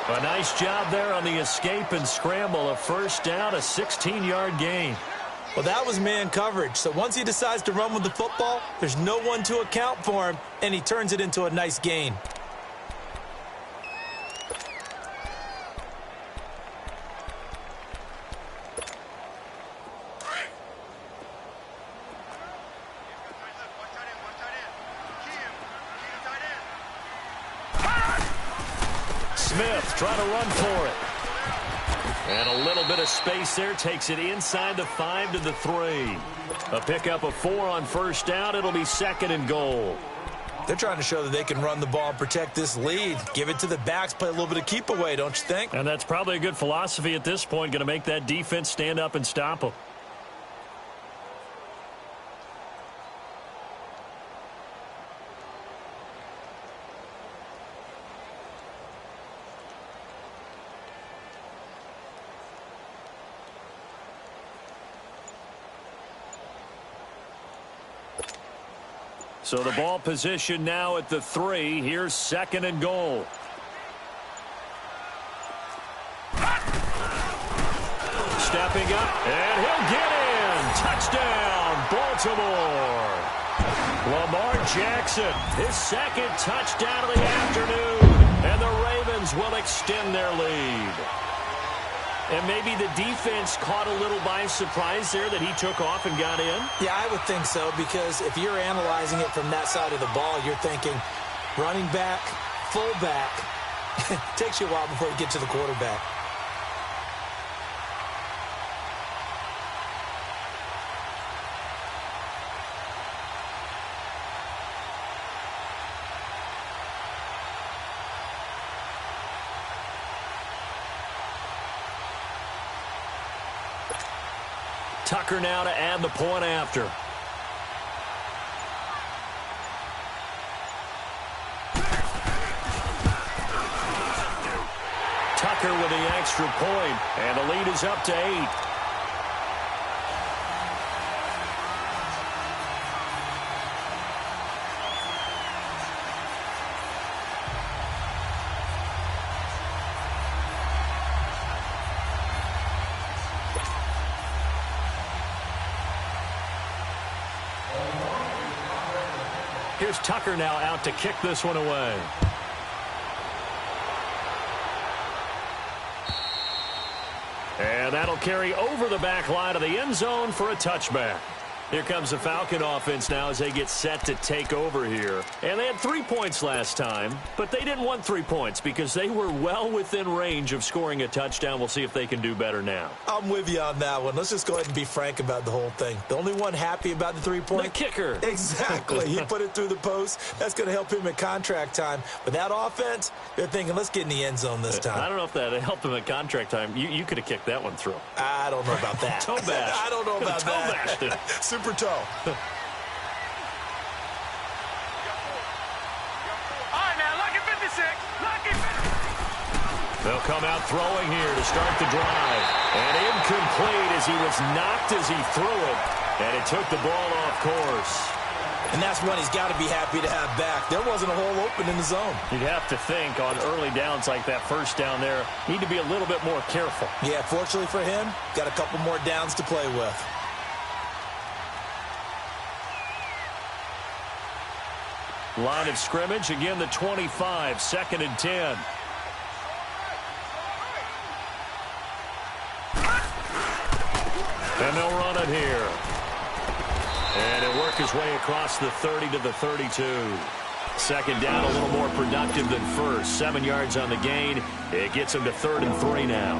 A nice job there on the escape and scramble. A first down, a 16-yard gain. Well, that was man coverage. So once he decides to run with the football, there's no one to account for him, and he turns it into a nice gain. Smith trying to run for it. And a little bit of space there, takes it inside the 5 to the 3. A pickup of 4 on first down. It'll be 2nd and goal. They're trying to show that they can run the ball and protect this lead. Give it to the backs, play a little bit of keep away, don't you think? And that's probably a good philosophy at this point, going to make that defense stand up and stop them. So the ball position now at the 3. Here's 2nd and goal. Stepping up, and he'll get in. Touchdown, Baltimore. Lamar Jackson, his 2nd touchdown of the afternoon. And the Ravens will extend their lead. And maybe the defense caught a little by surprise there that he took off and got in? Yeah, I would think so, because if you're analyzing it from that side of the ball, you're thinking running back, fullback. It takes you a while before you get to the quarterback. Tucker now to add the point after. Tucker with the extra point, and the lead is up to 8. Here's Tucker now out to kick this one away. And that'll carry over the back line of the end zone for a touchback. Here comes the Falcon offense now as they get set to take over here. And they had 3 points last time, but they didn't want 3 points because they were well within range of scoring a touchdown. We'll see if they can do better now. I'm with you on that one. Let's just go ahead and be frank about the whole thing. The only one happy about the 3-point? The kicker. Exactly. He put it through the post. That's going to help him at contract time. But that offense, they're thinking, let's get in the end zone this time. I don't know if that helped him at contract time. You could have kicked that one through. I don't know about that. Toe bash. I don't know about toe that. Bashed it. Super toe. All right, now, lucky 56. Lucky 56. They'll come out throwing here to start the drive. And incomplete as he was knocked as he threw it. And it took the ball off course. And that's one he's got to be happy to have back. There wasn't a hole open in the zone. You'd have to think on early downs like that first down there, need to be a little bit more careful. Yeah, fortunately for him, got a couple more downs to play with. Line of scrimmage, again the 25, 2nd and 10. And they'll run it here. And it'll work his way across the 30 to the 32. Second down, a little more productive than first. 7 yards on the gain. It gets him to 3rd and 3 now.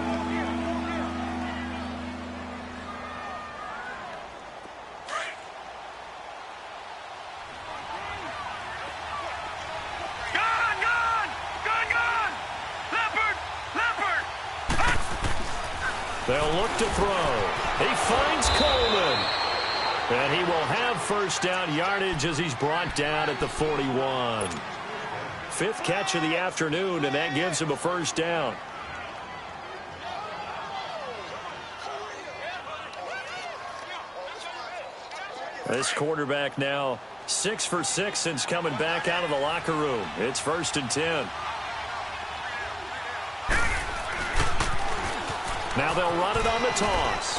They'll look to throw. He finds Coleman. And he will have first down yardage as he's brought down at the 41. 5th catch of the afternoon, and that gives him a first down. This quarterback now 6 for 6 since coming back out of the locker room. It's 1st and 10. Now they'll run it on the toss.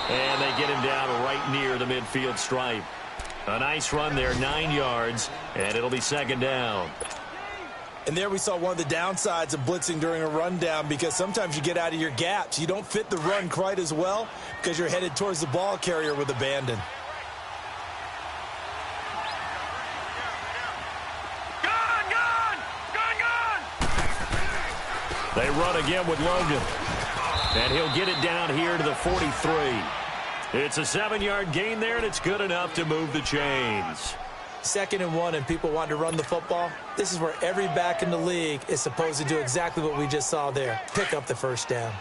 And they get him down right near the midfield stripe. A nice run there, 9 yards, and it'll be 2nd down. And there we saw one of the downsides of blitzing during a rundown, because sometimes you get out of your gaps. You don't fit the run quite as well because you're headed towards the ball carrier with abandon. They run again with Logan. And he'll get it down here to the 43. It's a 7-yard gain there, and it's good enough to move the chains. 2nd and 1, and people want to run the football. This is where every back in the league is supposed to do exactly what we just saw there. Pick up the first down.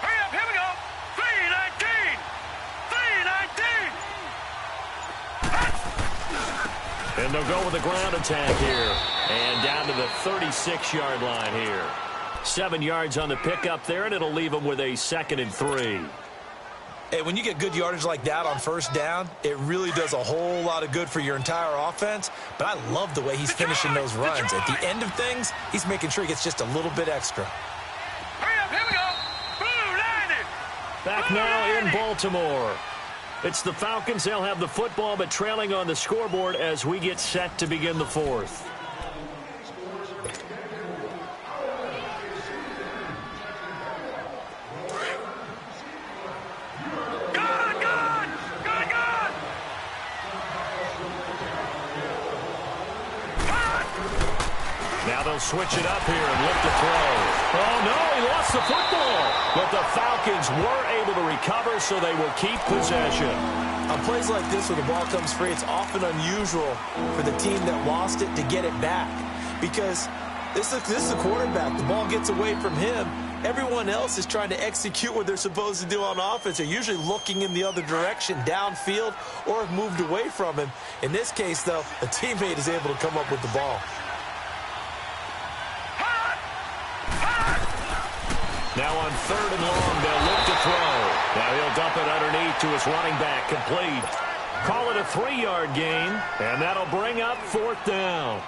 Hurry up, here we go. 319. 319. And they'll go with a ground attack here. And down to the 36-yard line here. 7 yards on the pickup there, and it'll leave them with a 2nd and 3. Hey, when you get good yardage like that on first down, it really does a whole lot of good for your entire offense. But I love the way he's finishing those runs. At the end of things, he's making sure he gets just a little bit extra. Hurry up, here we go. Blue 90. Back now in Baltimore. It's the Falcons. They'll have the football, but trailing on the scoreboard as we get set to begin the 4th. Now they'll switch it up here and look to throw. Oh, no, he lost the football. But the Falcons were able to recover, so they will keep possession. On plays like this where the ball comes free, it's often unusual for the team that lost it to get it back. Because this is the quarterback. The ball gets away from him. Everyone else is trying to execute what they're supposed to do on offense. They're usually looking in the other direction, downfield, or have moved away from him. In this case, though, a teammate is able to come up with the ball. Now on 3rd and long, they'll look to throw. Now he'll dump it underneath to his running back, complete. Call it a 3-yard gain, and that'll bring up 4th down.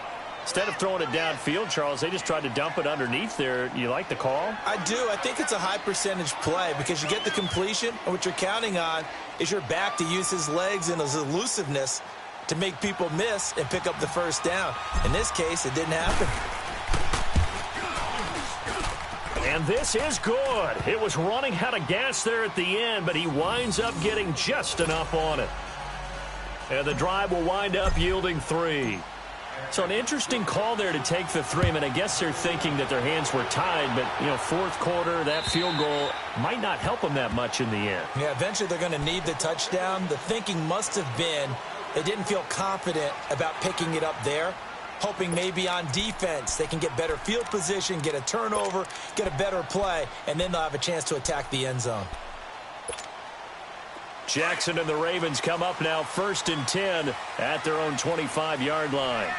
Instead of throwing it downfield, Charles, they just tried to dump it underneath there. You like the call? I do. I think it's a high percentage play because you get the completion, and what you're counting on is your back to use his legs and his elusiveness to make people miss and pick up the first down. In this case, it didn't happen. And this is good. It was running out of gas there at the end, but he winds up getting just enough on it. And the drive will wind up yielding 3. So an interesting call there to take the 3. I mean, I guess they're thinking that their hands were tied, but, you know, fourth quarter, that field goal might not help them that much in the end. Yeah, eventually they're going to need the touchdown. The thinking must have been they didn't feel confident about picking it up there, hoping maybe on defense they can get better field position, get a turnover, get a better play, and then they'll have a chance to attack the end zone. Jackson and the Ravens come up now 1st and 10 at their own 25-yard line.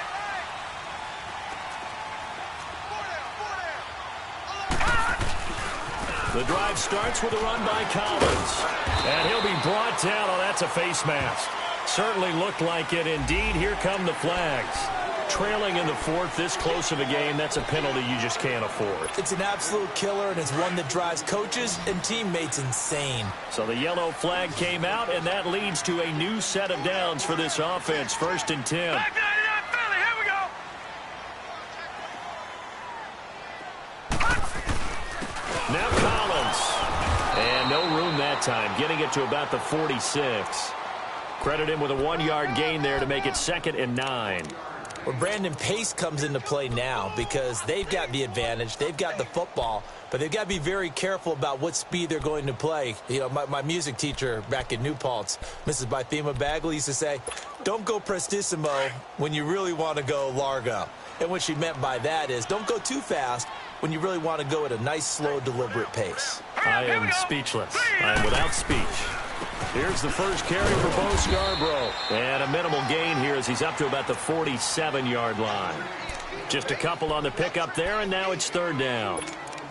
The drive starts with a run by Collins. And he'll be brought down. Oh, that's a face mask. Certainly looked like it. Indeed, here come the flags. Trailing in the 4th, this close of a game, that's a penalty you just can't afford. It's an absolute killer, and it's one that drives coaches and teammates insane. So the yellow flag came out, and that leads to a new set of downs for this offense. 1st and 10. Back 99 Philly, here we go. Now Collins. And no room that time, getting it to about the 46. Credit him with a 1-yard gain there to make it 2nd and 9. Well, Brandon, pace comes into play now because they've got the advantage. They've got the football, but they've got to be very careful about what speed they're going to play. You know, my music teacher back in New Paltz, Mrs. Bythema Bagley, used to say, don't go prestissimo when you really want to go largo. And what she meant by that is don't go too fast when you really want to go at a nice, slow, deliberate pace. I am speechless. I am without speech. Here's the first carry for Bo Scarborough. And a minimal gain here as he's up to about the 47-yard line. Just a couple on the pickup there, and now it's 3rd down.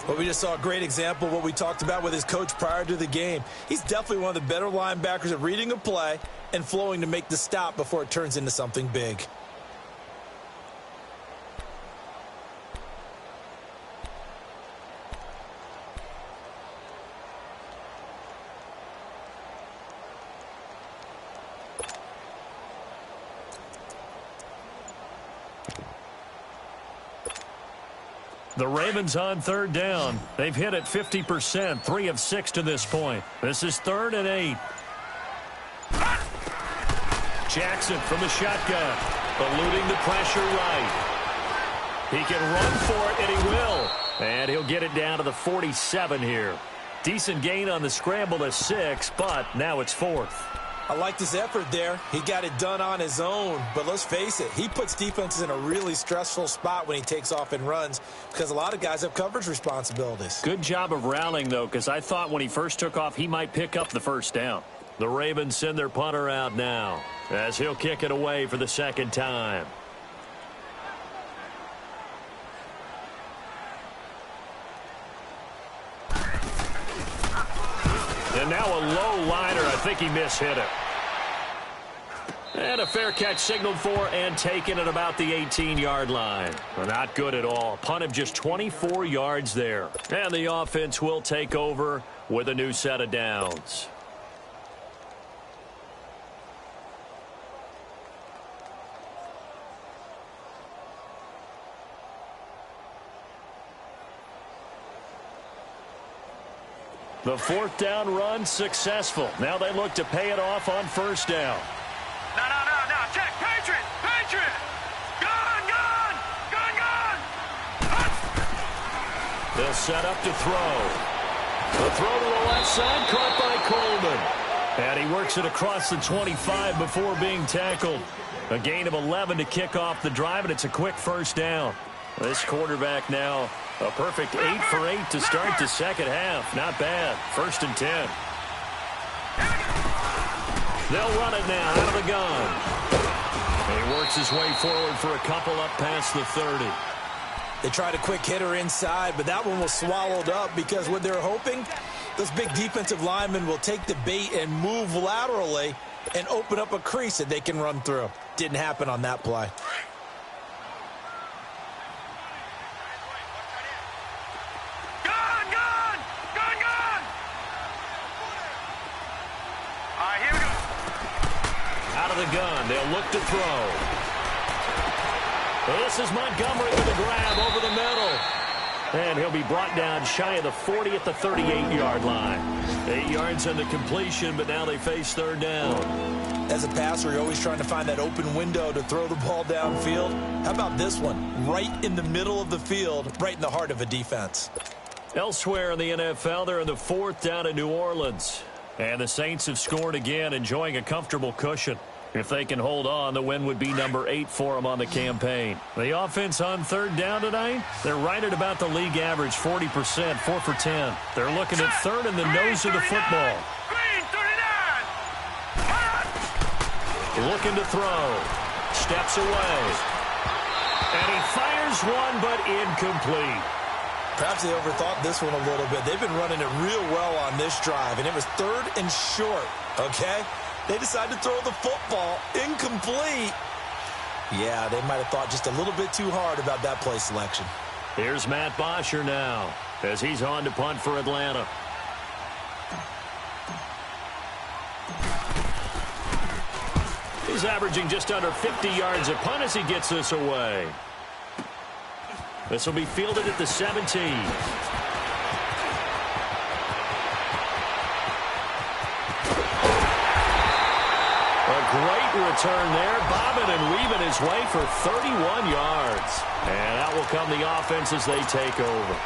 Well, we just saw a great example of what we talked about with his coach prior to the game. He's definitely one of the better linebackers at reading a play and flowing to make the stop before it turns into something big. The Ravens on 3rd down. They've hit it 50%, 3 of 6 to this point. This is 3rd and 8. Jackson from the shotgun, eluding the pressure right. He can run for it, and he will. And he'll get it down to the 47 here. Decent gain on the scramble to 6, but now it's 4th. I liked his effort there. He got it done on his own. But let's face it, he puts defenses in a really stressful spot when he takes off and runs because a lot of guys have coverage responsibilities. Good job of rallying, though, because I thought when he first took off, he might pick up the first down. The Ravens send their punter out now as he'll kick it away for the 2nd time. And now a low liner. I think he mishit it. And a fair catch signaled for and taken at about the 18-yard line. Well, not good at all. Punt of just 24 yards there. And the offense will take over with a new set of downs. The 4th down run successful. Now they look to pay it off on 1st down. No. Check. Patriot. Gun. They'll set up to throw. The throw to the left side, caught by Coleman. And he works it across the 25 before being tackled. A gain of 11 to kick off the drive, and it's a quick 1st down. This quarterback now a perfect 8 for 8 to start the 2nd half. Not bad. 1st and 10. They'll run it now out of the gun. And he works his way forward for a couple up past the 30. They tried a quick hitter inside, but that one was swallowed up because what they're hoping, those big defensive linemen will take the bait and move laterally and open up a crease that they can run through. Didn't happen on that play. of the gun. They'll look to throw. This is Montgomery with a grab over the middle. And he'll be brought down shy of the 40 at the 38-yard line. 8 yards on the completion, but now they face third down. As a passer, you're always trying to find that open window to throw the ball downfield. How about this one? Right in the middle of the field, right in the heart of a defense. Elsewhere in the NFL, they're in the fourth down in New Orleans. And the Saints have scored again, enjoying a comfortable cushion. If they can hold on, the win would be number 8 for them on the campaign. The offense on third down tonight, they're right at about the league average, 40%, 4 for 10. They're looking at third in the nose of the football. Looking to throw. Steps away. And he fires one, but incomplete. Perhaps they overthought this one a little bit. They've been running it real well on this drive, and it was third and short, okay? They decided to throw the football incomplete. Yeah, they might have thought just a little bit too hard about that play selection. Here's Matt Bosher now as he's on to punt for Atlanta. He's averaging just under 50 yards a punt as he gets this away. This will be fielded at the 17. Great return there, bobbing and weaving his way for 31 yards. And out will come the offense as they take over.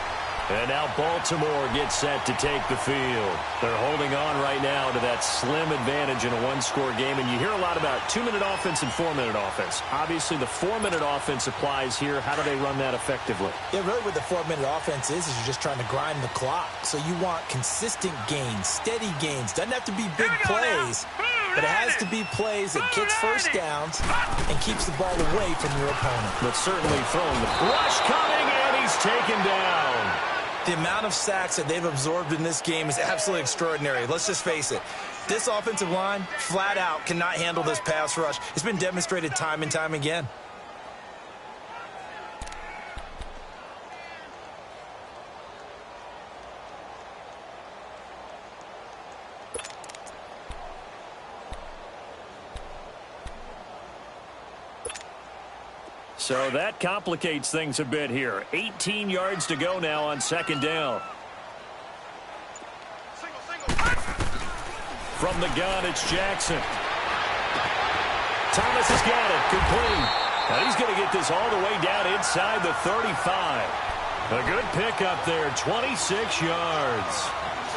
And now Baltimore gets set to take the field. They're holding on right now to that slim advantage in a one-score game. And you hear a lot about 2-minute offense and 4-minute offense. Obviously, the 4-minute offense applies here. How do they run that effectively? Yeah, really what the 4-minute offense is you're just trying to grind the clock. So you want consistent gains, steady gains. Doesn't have to be big plays. But it has to be plays that gets first downs and keeps the ball away from your opponent. But certainly throwing the rush coming, and he's taken down. The amount of sacks that they've absorbed in this game is absolutely extraordinary. Let's just face it. This offensive line, flat out, cannot handle this pass rush. It's been demonstrated time and time again. So that complicates things a bit here. 18 yards to go now on second down. From the gun, it's Jackson. Thomas has got it, complete. Now he's going to get this all the way down inside the 35. A good pickup there, 26 yards.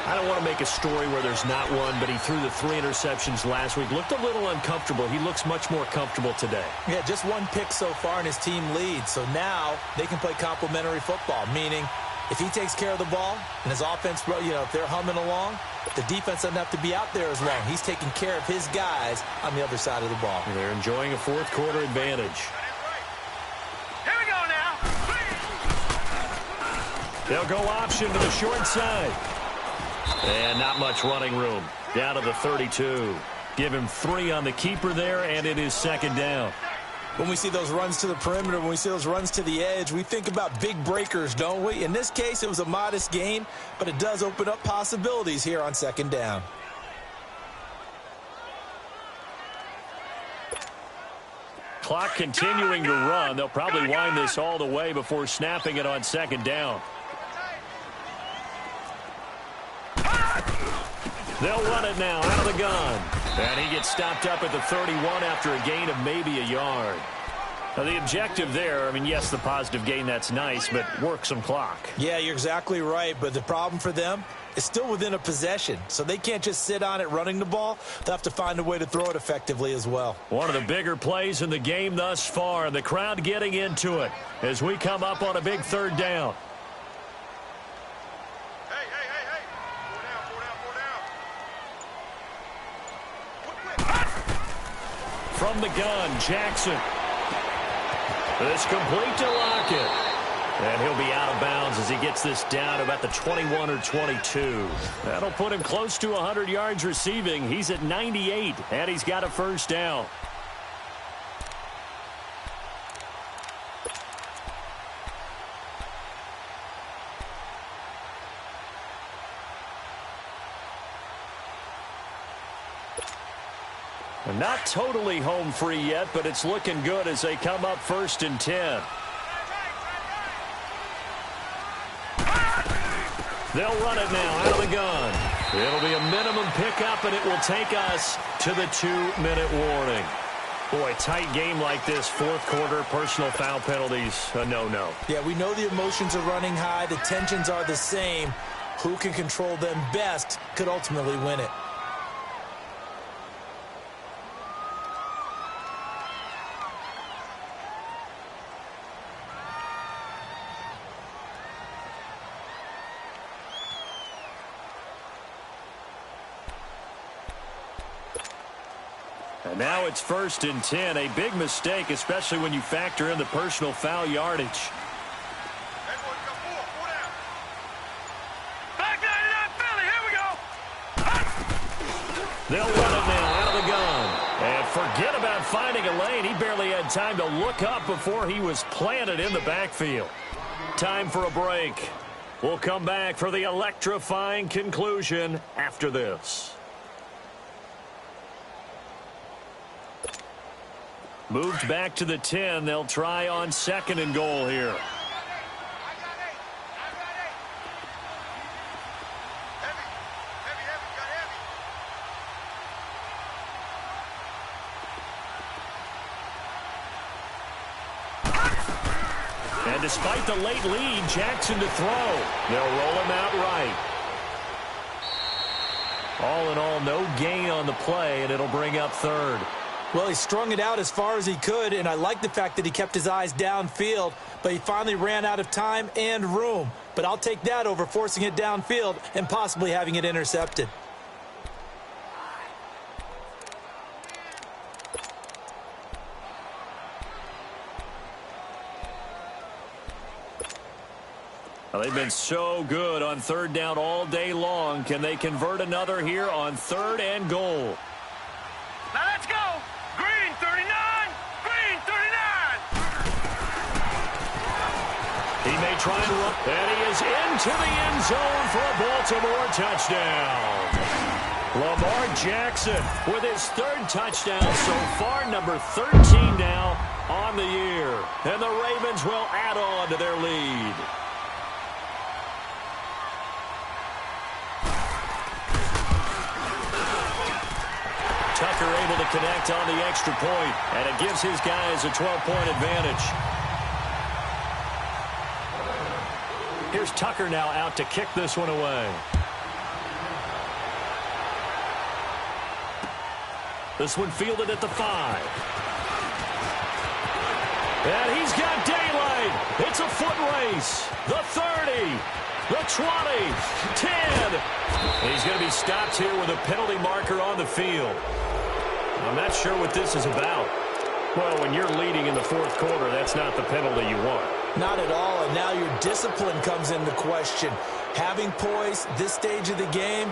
I don't want to make a story where there's not one, but he threw the 3 interceptions last week. Looked a little uncomfortable. He looks much more comfortable today. Yeah, just 1 pick so far and his team leads. So now they can play complementary football, meaning if he takes care of the ball and his offense, if they're humming along, the defense doesn't have to be out there as long. He's taking care of his guys on the other side of the ball. They're enjoying a fourth-quarter advantage. Here we go now. They'll go option to the short side. And not much running room. Down to the 32. Give him 3 on the keeper there, and it is second down. When we see those runs to the perimeter, when we see those runs to the edge, we think about big breakers, don't we? In this case, it was a modest gain, but it does open up possibilities here on second down. Clock continuing to run. They'll probably wind this all the way before snapping it on second down. They'll run it now out of the gun. And he gets stopped up at the 31 after a gain of maybe a yard. Now, the objective there, yes, the positive gain, that's nice, but work some clock. Yeah, you're exactly right, but the problem for them is still within a possession, so they can't just sit on it running the ball. They'll have to find a way to throw it effectively as well. One of the bigger plays in the game thus far, and the crowd getting into it as we come up on a big third down. From the gun, Jackson. It's complete to Lockett. And he'll be out of bounds as he gets this down about the 21 or 22. That'll put him close to 100 yards receiving. He's at 98, and he's got a first down. And not totally home free yet, but it's looking good as they come up 1st and 10. They'll run it now out of the gun. It'll be a minimum pickup, and it will take us to the 2-minute warning. Boy, tight game like this, fourth quarter, personal foul penalties, a no-no. Yeah, we know the emotions are running high. The tensions are the same. Who can control them best could ultimately win it. And now it's 1st and 10, a big mistake, especially when you factor in the personal foul yardage. They'll run it now out of the gun. And forget about finding a lane. He barely had time to look up before he was planted in the backfield. Time for a break. We'll come back for the electrifying conclusion after this. Moved back to the 10. They'll try on 2nd and goal here. And despite the late lead, Jackson to throw. They'll roll him out right. All in all, no gain on the play, and it'll bring up 3rd. Well, he strung it out as far as he could, and I like the fact that he kept his eyes downfield, but he finally ran out of time and room. But I'll take that over forcing it downfield and possibly having it intercepted. Well, they've been so good on 3rd down all day long. Can they convert another here on 3rd and goal? Now let's go. Green 39. Green 39. He may try and run. And he is into the end zone for a Baltimore touchdown. Lamar Jackson with his 3rd touchdown so far, number 13 now on the year. And the Ravens will add on to their lead. Tucker able to connect on the extra point, and it gives his guys a 12-point advantage. Here's Tucker now out to kick this one away. This one fielded at the 5. And he's got daylight. It's a foot race. The 30. The 20. 10. He's going to be stopped here with a penalty marker on the field. I'm not sure what this is about. Well, when you're leading in the fourth quarter, that's not the penalty you want. Not at all, and now your discipline comes into question. Having poise this stage of the game,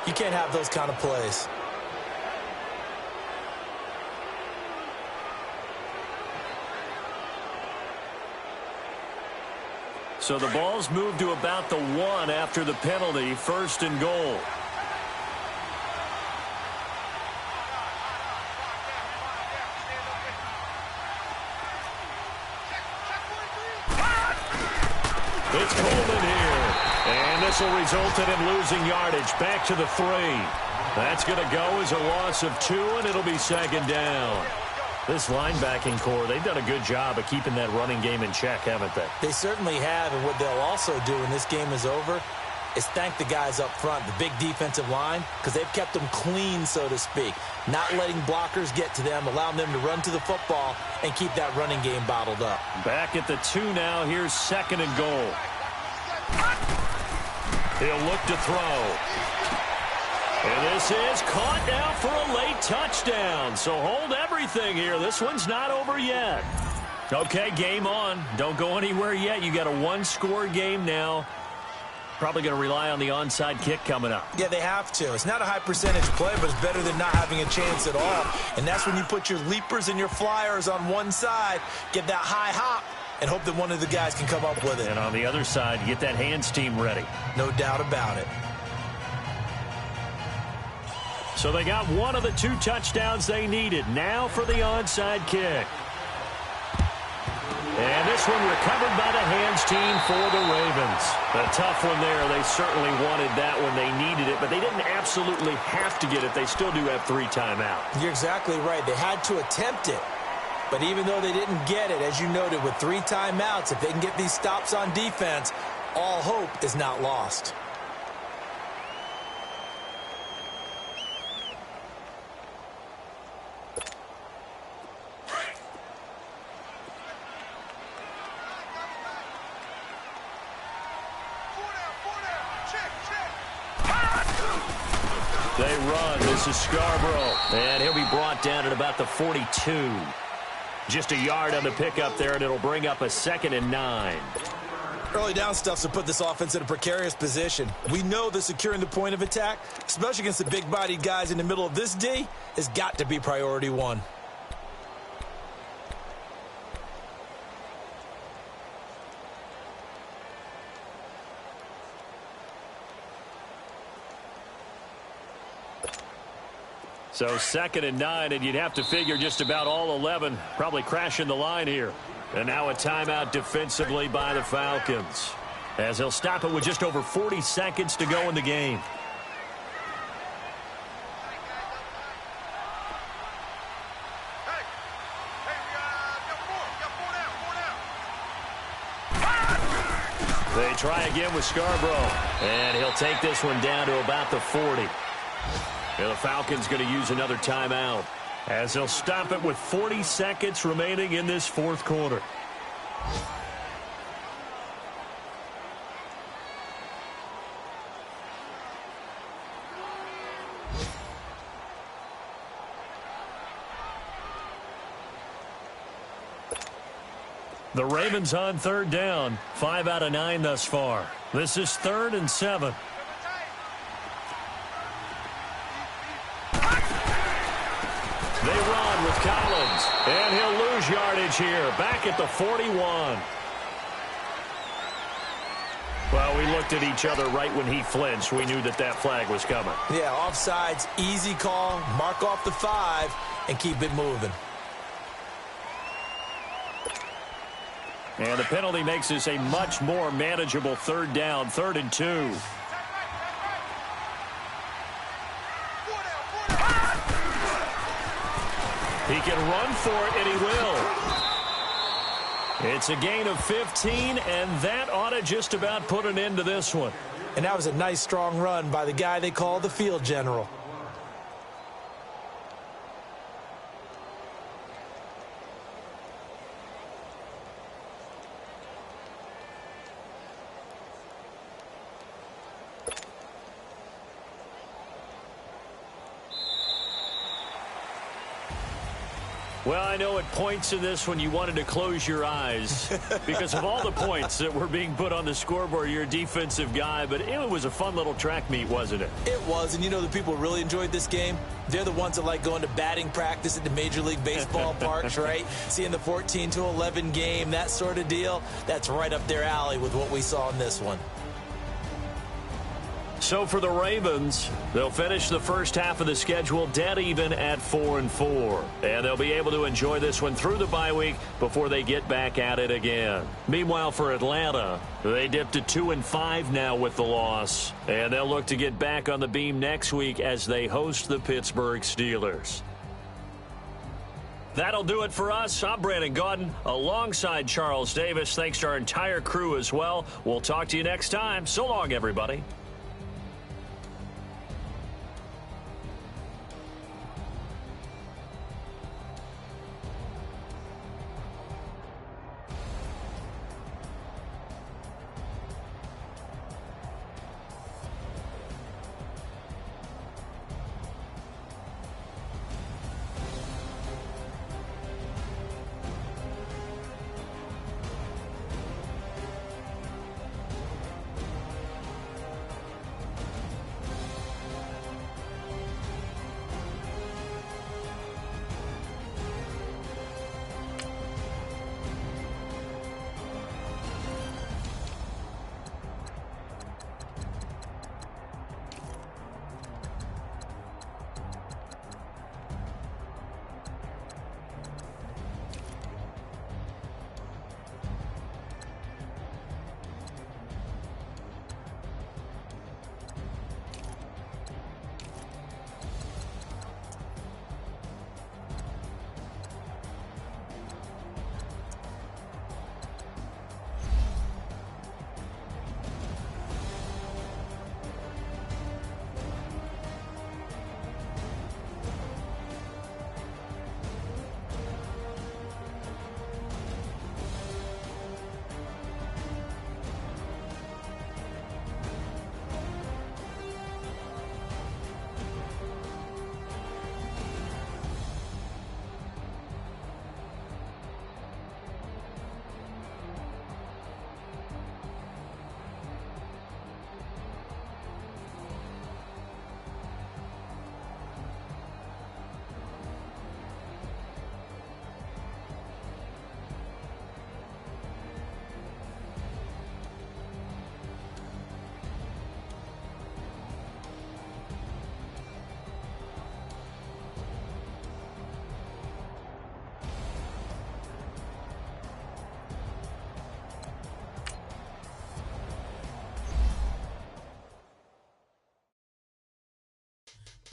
you can't have those kind of plays. So the ball's moved to about the 1 after the penalty, 1st and goal. It's Coleman here. And this will result in him losing yardage. Back to the 3. That's going to go as a loss of 2, and it'll be 2nd down. This linebacking core, they've done a good job of keeping that running game in check, haven't they? They certainly have, and what they'll also do when this game is over is thank the guys up front, the big defensive line, because they've kept them clean, so to speak. Not letting blockers get to them, allowing them to run to the football and keep that running game bottled up. Back at the 2 now. Here's 2nd and goal. He'll look to throw. And this is caught now for a late touchdown. So hold everything here. This one's not over yet. Okay, game on. Don't go anywhere yet. You got a 1-score game now. Probably going to rely on the onside kick coming up. Yeah, they have to. It's not a high percentage play, but it's better than not having a chance at all. And that's when you put your leapers and your flyers on one side, get that high hop, and hope that one of the guys can come up with it. And on the other side, get that hands team ready. No doubt about it. So they got one of the 2 touchdowns they needed. Now for the onside kick. And this one recovered by the hands team for the Ravens. A tough one there. They certainly wanted that when they needed it, but they didn't absolutely have to get it. They still do have 3 timeouts. You're exactly right. They had to attempt it. But even though they didn't get it, as you noted, with 3 timeouts, if they can get these stops on defense, all hope is not lost. They run. This is Scarborough. And he'll be brought down at about the 42. Just a yard on the pickup there, and it'll bring up a 2nd and 9. Early down stuff to put this offense in a precarious position. We know that securing the point of attack, especially against the big-bodied guys in the middle of this D, has got to be priority 1. So 2nd and 9, and you'd have to figure just about all 11 probably crashing the line here. And now a timeout defensively by the Falcons, as they'll stop it with just over 40 seconds to go in the game. They try again with Scarborough, and he'll take this one down to about the 40. And the Falcons going to use another timeout, as they'll stop it with 40 seconds remaining in this 4th quarter. The Ravens on 3rd down, 5 out of 9 thus far. This is 3rd and 7. They run with Collins, and he'll lose yardage here, back at the 41. Well, we looked at each other right when he flinched. We knew that that flag was coming. Yeah, offsides, easy call, mark off the 5, and keep it moving. And the penalty makes this a much more manageable 3rd down, 3rd and 2. He can run for it, and he will. It's a gain of 15, and that ought to just about put an end to this one. And that was a nice, strong run by the guy they call the field general. Well, I know at points in this one you wanted to close your eyes because of all the points that were being put on the scoreboard. You're a defensive guy, but it was a fun little track meet, wasn't it? It was, and you know the people who really enjoyed this game? They're the ones that like going to batting practice at the Major League Baseball parks, right? Seeing the 14-11 game, that sort of deal. That's right up their alley with what we saw in this one. So for the Ravens, they'll finish the first half of the schedule dead even at 4-4. And they'll be able to enjoy this one through the bye week before they get back at it again. Meanwhile, for Atlanta, they dipped to 2-5 now with the loss. And they'll look to get back on the beam next week as they host the Pittsburgh Steelers. That'll do it for us. I'm Brandon Gaudin alongside Charles Davis. Thanks to our entire crew as well. We'll talk to you next time. So long, everybody.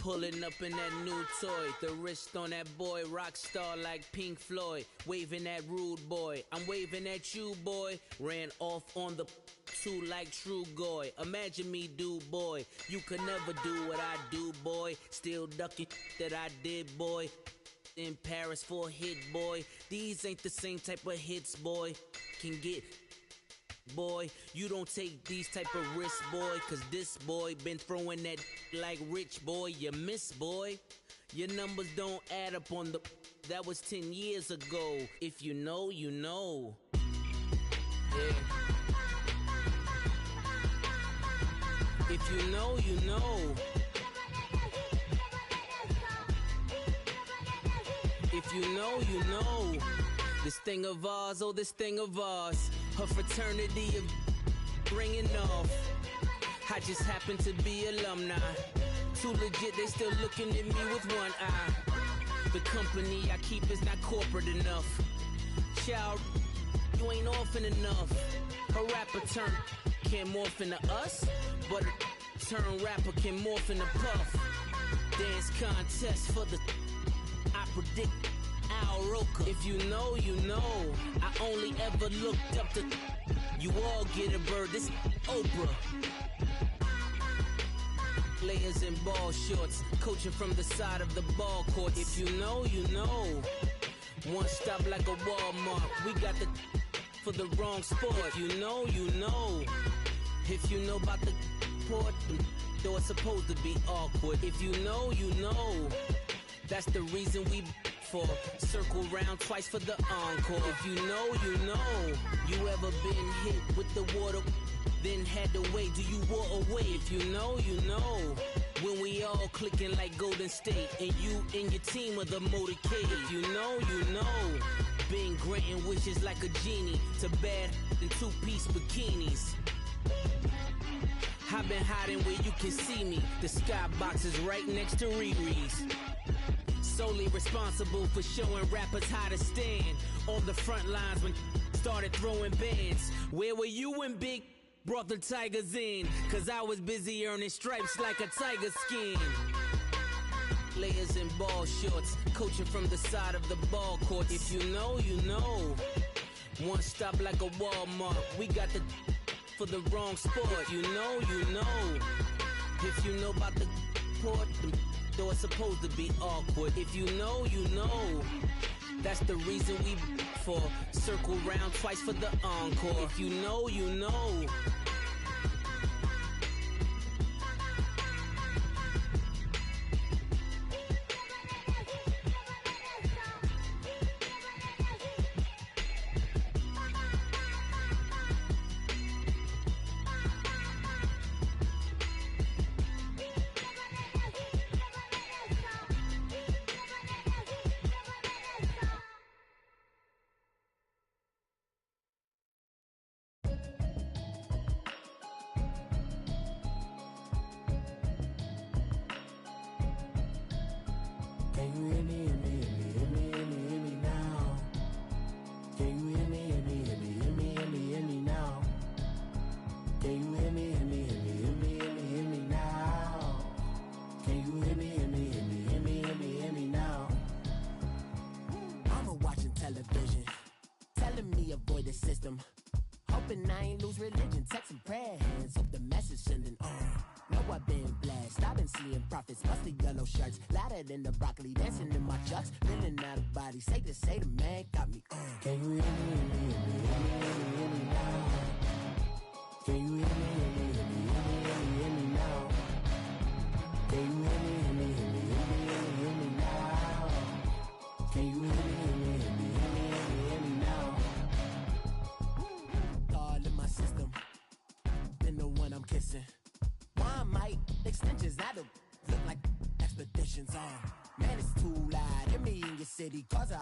Pulling up in that new toy, the wrist on that boy, rock star like Pink Floyd, waving at rude boy, I'm waving at you boy, ran off on the two like True Goy, imagine me do boy, you could never do what I do boy, still ducking that I did boy, in Paris for a hit boy, these ain't the same type of hits boy, can get boy, you don't take these type of risks, boy, cause this boy been throwing that like rich boy, you miss, boy. Your numbers don't add up on the, that was 10 years ago. If you know, you know. Yeah. If you know, you know. If you know, you know. This thing of ours, oh, this thing of ours. Her fraternity of ringing off. I just happen to be alumni. Too legit, they still looking at me with one eye. The company I keep is not corporate enough. Child, you ain't orphan enough. A rapper turn can't morph into us, but a turn rapper can morph into Puff. Dance contest for the, I predict Al Roker. If you know, you know. I only ever looked up to, you all get a bird, this Oprah. Players in ball shorts, coaching from the side of the ball court. If you know, you know. One stop like a Walmart, we got the for the wrong sport. If you know, you know. If you know about the port, though it's supposed to be awkward. If you know, you know. That's the reason we for circle round twice for the encore. If you know, you know. You ever been hit with the water, then had to wait? Do you walk away? If you know, you know. When we all clicking like Golden State, and you and your team are the motorcade. If you know, you know. Been granting wishes like a genie to bad in two-piece bikinis. I've been hiding where you can see me. The skybox is right next to Riri's. Solely responsible for showing rappers how to stand on the front lines when started throwing bands. Where were you when Big brought the Tigers in? Cause I was busy earning stripes like a tiger skin. Players in ball shorts, coaching from the side of the ball court. If you know, you know. One stop like a Walmart, we got the for the wrong sport. If you know, you know. If you know about the port, though it's supposed to be awkward. If you know, you know. That's the reason we for circle round twice for the encore. If you know, you know. Hoping I ain't lose religion, texting prayer hands, hope the message sending on. Know I've been blessed, I've been seeing prophets, musty yellow shirts, louder than the broccoli, dancing in my chucks, feeling out of body, say the man got me on. Can you hear me, hear me now? Can you hear me now? Can you hear me now? Can you hear me now? God in my system, been the one I'm kissing. One mic, extensions that'll look like expeditions on. Man, it's too loud, hear me in your city, cause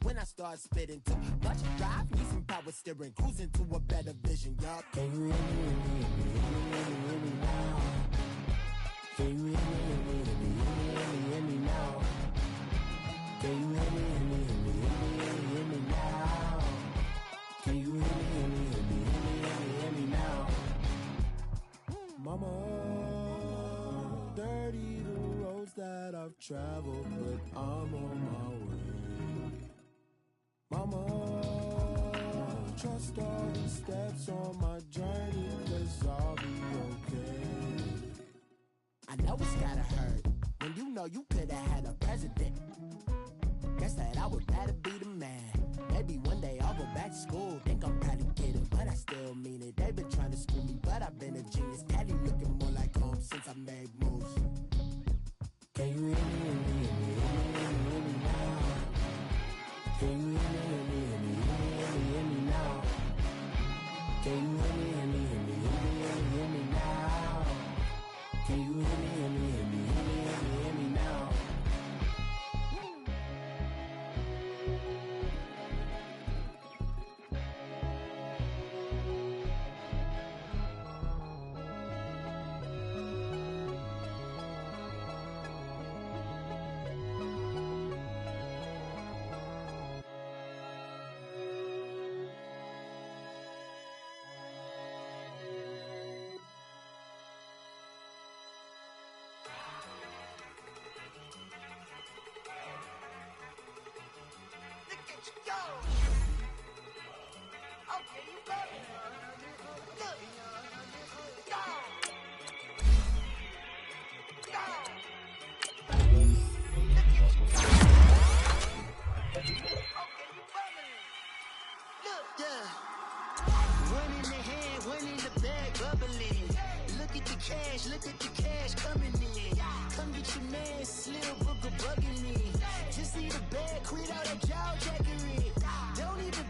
when I start spitting too much drive, need some power steering, cruising to a better vision, y'all. Can you hear me now? Can you hear me now? Can you hear me now? Can you hear me now? Mama, dirty the road travel, but I'm on my way. Mama, trust all the steps on my journey, 'cause I'll be okay. I know it's gotta hurt when you know you could've had a president. Guess that I would rather be the man. Maybe one day I'll go back to school. Think I'm probably kidding, but I still mean it. They've been trying to school me, but I've been a genius. Caddy looking more like home since I made moves. Can you hear me, hear me, hear me, hear me, hear me now? Can you hear me, hear me, hear me, hear me, hear me now? Can you hear me, hear me, hear me, hear me, hear me, hear me now? Can you hear me, hear me, hear me, hear me, hear me, hear me now? Look at the cash coming in. Come get your man, Slim Booker bugging me. Just need a bag, quit all that jaw jackery. Don't even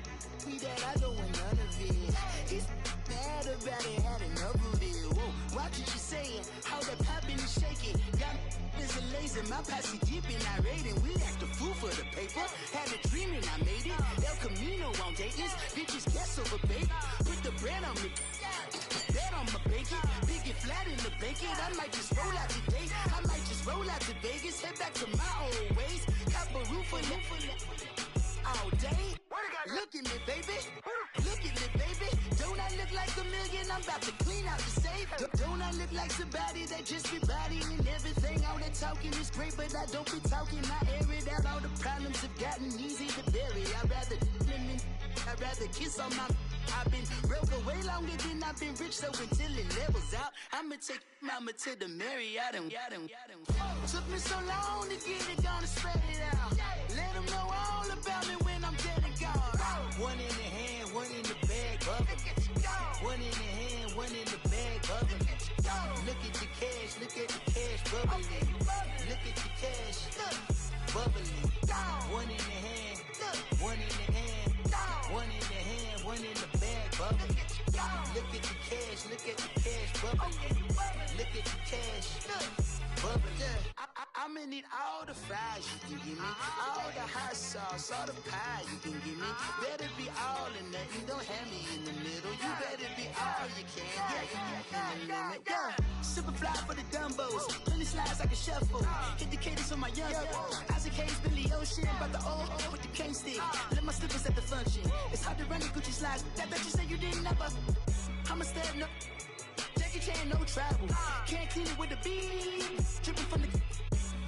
me that I don't want none of it. He's mad about it, had enough of it. Whoa, watch what you saying, how that poppin' and shaking. Got is a lazy, my posse deep and I raiding. We act a fool for the paper. Had a dream and I made it. El Camino on Dayton's, bitches guess over baby. Put the bread on me. Bet on my bacon, big and flat in the bacon. I might just roll out today. I might just roll out to Vegas, head back to my old ways. Cop a roof for all day. Look at me, baby. Look at me, baby. Don't I look like a million? I'm about to clean out the safe. Don't I look like somebody that just be bodying everything? All that talking is great, but I don't be talking. I air it out. All the problems have gotten easy to bury. I'd rather kiss on my. I've been broke way longer than I've been rich, so until it levels out, I'ma take mama to the Marriott and took me so long to get it, gonna spread it out. Let them know all about me when I'm dead and gone. One in the hand, one in the bag, bubble. One in the hand, one in the bag, bubble. Look at the cash, bubbling. Look at the cash, bubbling. One in the hand, one in the hand, one in the hand, one in the bag, bubbling. Look at the cash, bubbling. Look at the cash, bubbling. I'ma need all the fries you can give me, all the hot sauce, all the pie you can give me. Better be all or nothing, don't have me in the middle. You better be all you can, yeah. Super fly for the Dumbos, 20 slides like a shuffle. Hit the cadence on my young Isaac Hayes, Billy Ocean, but the old with the cane stick. Let my slippers at the function. It's hard to run the Gucci slides. That bet you say you didn't never. I'ma step no. Jackie Chan, no travel. Can't clean it with the beat. Dripping from the.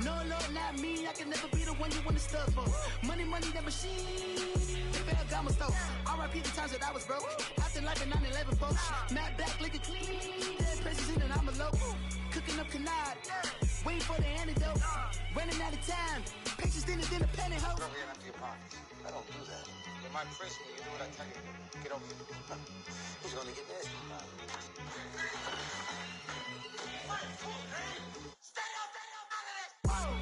No, Lord, not me. I can never be the one you want to stuff for. Money, that machine. Ferragamo stove. R.I.P. the times that I was broke. Acting like a 9/11 folks. Matte black, liquor clean. Dead president and I'm a local. Cooking up canard. Waiting for the antidote. Running out of time. Patience thinner than a pantyhose. I don't do that. In my prison, you do what I tell you. Get over here. Who's gonna get this?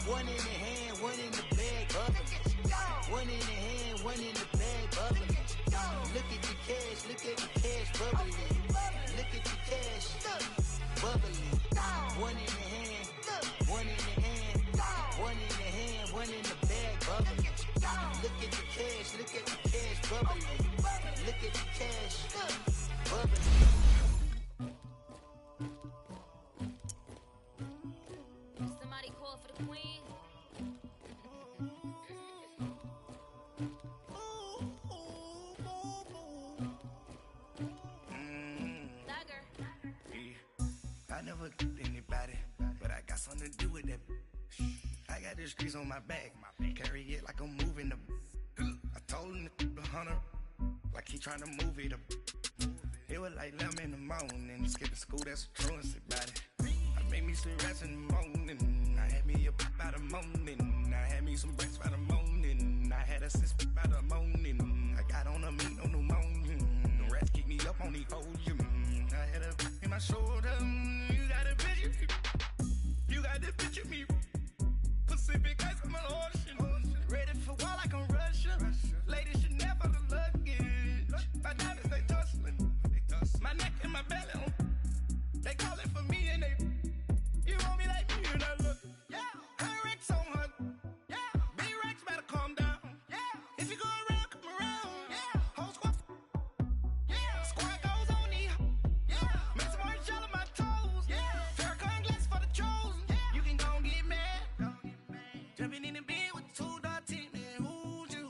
One in the hand, one in the bag, bubbling. One in the hand, one in the bag, bubbling. Look at the cash, bubbling. Look at the cash, bubbling. One in the hand, one in the hand, one in the hand, one in the bag, bubbling. Look at the cash, bubbling. Look at the cash, bubbling. Somebody call for the queen. I never anybody, but I got something to do with that. I got the streets on my back. Carry it like I'm moving the. I told him the hunter, like he trying to move it up. It was like 11 in the morning. Skipping school, that's a truancy about it. I made me some rest in the morning. I had me up by the morning. I had me some breaks by the morning. I had a sis by the morning. I got on a meat on the morning. The rats keep me up on the ocean. I had a in my shoulder. You got a picture. You got the picture me. Pacific ice on my ocean. Ready for war like I'm Russian. Ladies should never the luggage. My diamonds they tussling. My neck and my belly. They calling for me and they. You want me like me and I look. Yeah. Her Rex on her. Yeah. B-Rex better calm down. Yeah. If you go around, come around. Yeah. Whole squad. Yeah. Squad goes on me. Yeah. Make some orange gel on my toes. Yeah. Farrakhan glass for the chosen. Yeah. You can go and get mad. Jumping in the bed with 2 dark teeth. Man, who's you?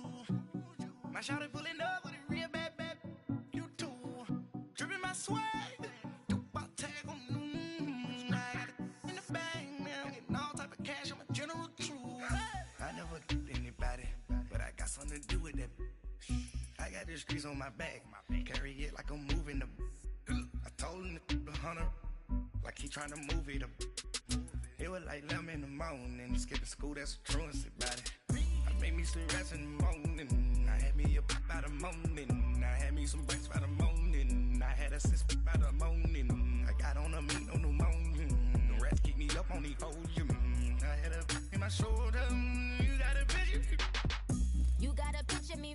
My shawty pulling up with a real bad. You too. Dripping my swag. Something to do with that. I got the streets on my back. Carry it like I'm moving the. I told him the hunter, like he trying to move it up. It was like 11 in the morning. Skipping school, that's a truancy about it. I made me some rest in the morning. I had me up by the morning. I had me some breaks by the morning. I had a sis by the morning. I got on a meat on the morning. The rats keep me up on the ocean. I had a in my shoulder. You got a picture. You gotta picture me.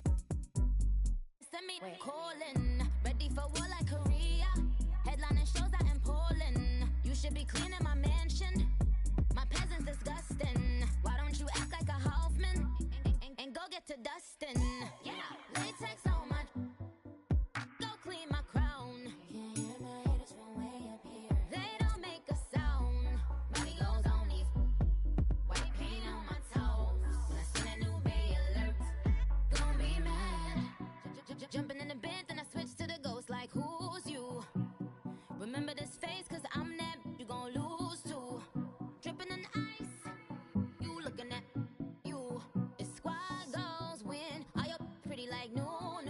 Send me calling. Ready for war like Korea. Headlining shows out in Poland. You should be cleaning my mansion. My peasants disgusting. Why don't you act like a Hoffman and go get to dustin'? Yeah, latex on my. Go clean my crown. Can't hear my haters from way up here. They don't make a sound. Money goes on these. White paint on my toes. When I send a new Bay alert, gonna be mad. Jumping in the bed, then I switch to the ghost like who's you? Remember this face, cause I'm that you gon' lose too. Dripping in ice, you looking at you. It's squad goals win. Are you pretty like no?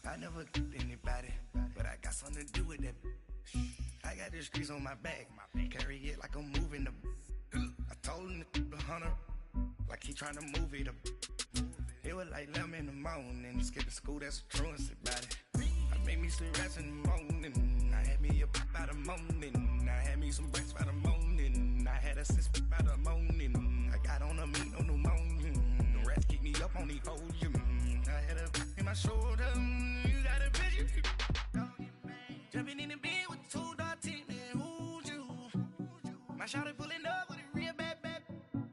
I never anybody, but I got something to do with that. I got the streets on my back. Carry it like I'm moving the. I told him the hunter, like he trying to move it up. It was like 11 in the morning. Skipping school, that's a truancy about it. I made me some rest in the morning. I had me up by the morning. I had me some breaks by the morning. I had a sis by the morning. I got on a meat on the morning. The rats keep me up on the ocean. I had a in my shoulder. You got a picture. Jumping in the bed with 2 dark teeth. Man, who's you? My shawty pulling up with a real bad.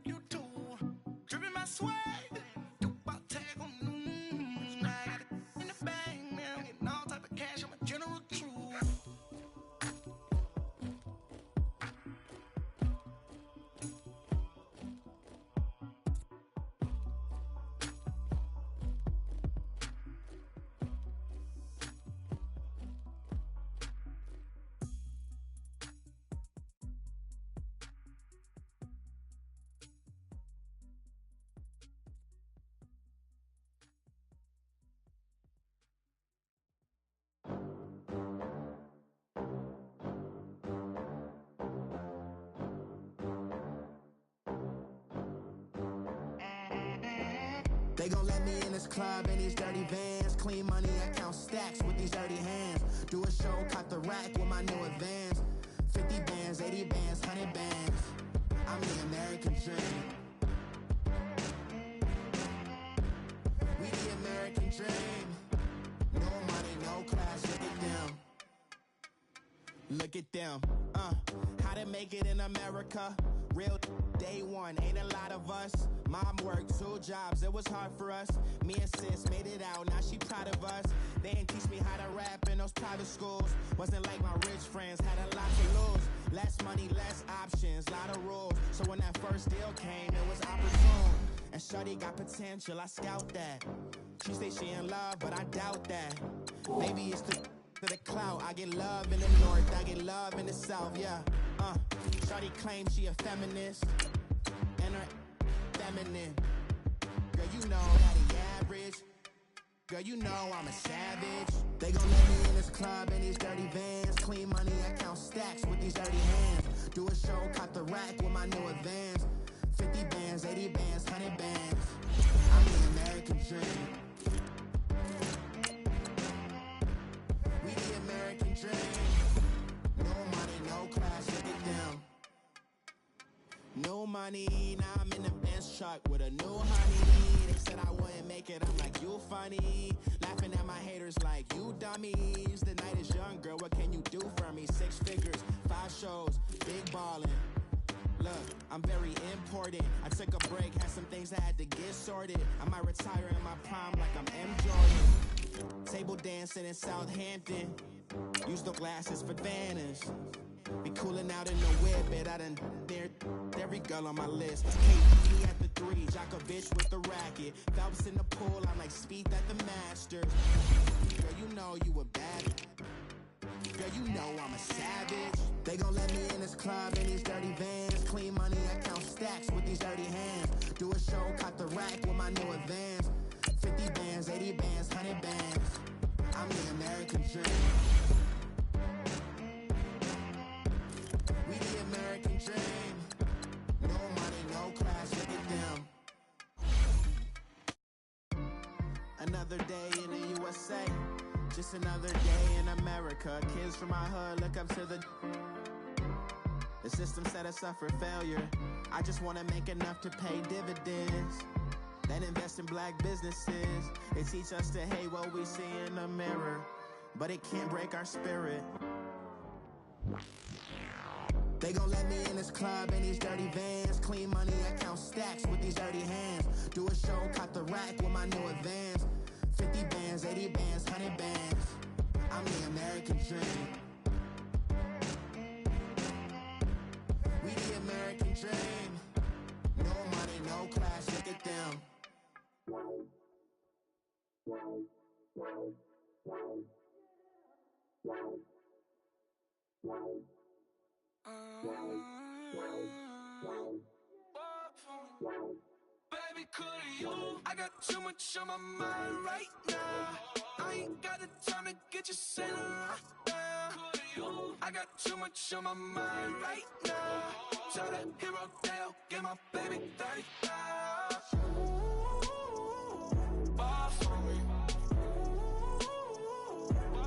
You too. Dripping my swag. They gon' let me in this club in these dirty vans. Clean money, I count stacks with these dirty hands. Do a show, cop the rack with my new advance. 50 bands, 80 bands, 100 bands. I'm the American dream. We the American dream. No money, no class, look at them. Look at them, how to make it in America. Real day one, ain't a lot of us. Mom worked 2 jobs, it was hard for us. Me and sis made it out, now she proud of us. They ain't teach me how to rap in those private schools. Wasn't like my rich friends, had a lot to lose. Less money, less options, lot of rules. So when that first deal came, it was opportune. And shorty got potential, I scout that. She say she in love, but I doubt that. Maybe it's the clout. I get love in the north, I get love in the south, yeah. Shorty claims she a feminist, and her feminine. Girl, you know that he average. Girl, you know I'm a savage. They gon' let me in this club in these dirty vans. Clean money, I count stacks with these dirty hands. Do a show, caught the rack with my new advance. 50 bands, 80 bands, 100 bands. I'm the American dream. We the American dream. No money, no class, look at them. No money, now I'm in the Benz truck with a new honey. They said I wouldn't make it, I'm like, you funny. Laughing at my haters like, you dummies. The night is young, girl, what can you do for me? 6 figures, 5 shows, big ballin'. Look, I'm very important. I took a break, had some things I had to get sorted. I might retire in my prime like I'm M. Jordan. Table dancing in Southampton. Use the glasses for Vanish. Be cooling out in the whip, but I done dared every girl on my list. KD at the 3, Djokovic with the racket. Phelps in the pool, I'm like Speed at the Masters. Girl, you know you a bad. Girl, you know I'm a savage. They gon' let me in this club in these dirty vans. Clean money, I count stacks with these dirty hands. Do a show, caught the rack with my new advance. 50 bands, 80 bands, 100 bands. I'm the American dream. We the American dream. No money, no class, look at them. Another day in the USA. Just another day in America. Kids from my hood look up to the system set us up for failure. I just wanna make enough to pay dividends, then invest in black businesses. They teach us to hate what we see in the mirror, but it can't break our spirit. They gon' let me in this club in these dirty vans. Clean money, I count stacks with these dirty hands. Do a show, caught the rack with my new advance. 50 bands, 80 bands, 100 bands. I'm the American dream. We the American dream. No money, no class, look at them. Baby, could you? I got too much on my mind right now. I ain't got the time to get you sailing right now. I got too much on my mind right now. Tell the hero Dale, get my baby 30,000. Ball for me.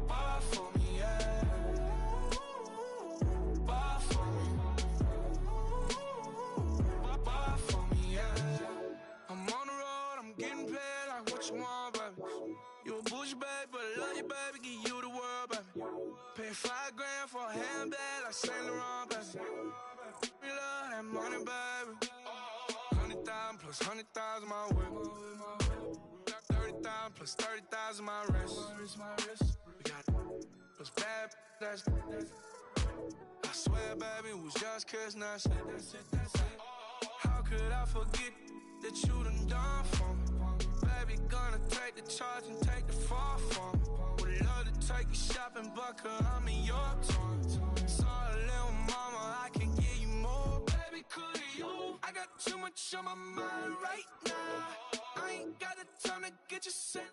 Ball for me, yeah. Ball for me. Ball for me, yeah. I'm on the road, I'm getting paid like what you want, baby. You a bougie, baby, but I love you, baby. Give you the world, baby. Pay $5 grand for a handbag like Saint Laurent, baby. We love that money, baby. 100,000 plus 100,000 my whip. 30,000 plus 30,000 my wrist. We got those bad, that's I swear, baby, it was just kiss, that's it. How could I forget that you done for me? Baby, gonna take the charge and take the fall from me. Would love to take you shopping, but I'm in your town. Sorry, little mama, I can give you more. Baby, could you? I got too much on my mind right now. I ain't got the time to get you sent.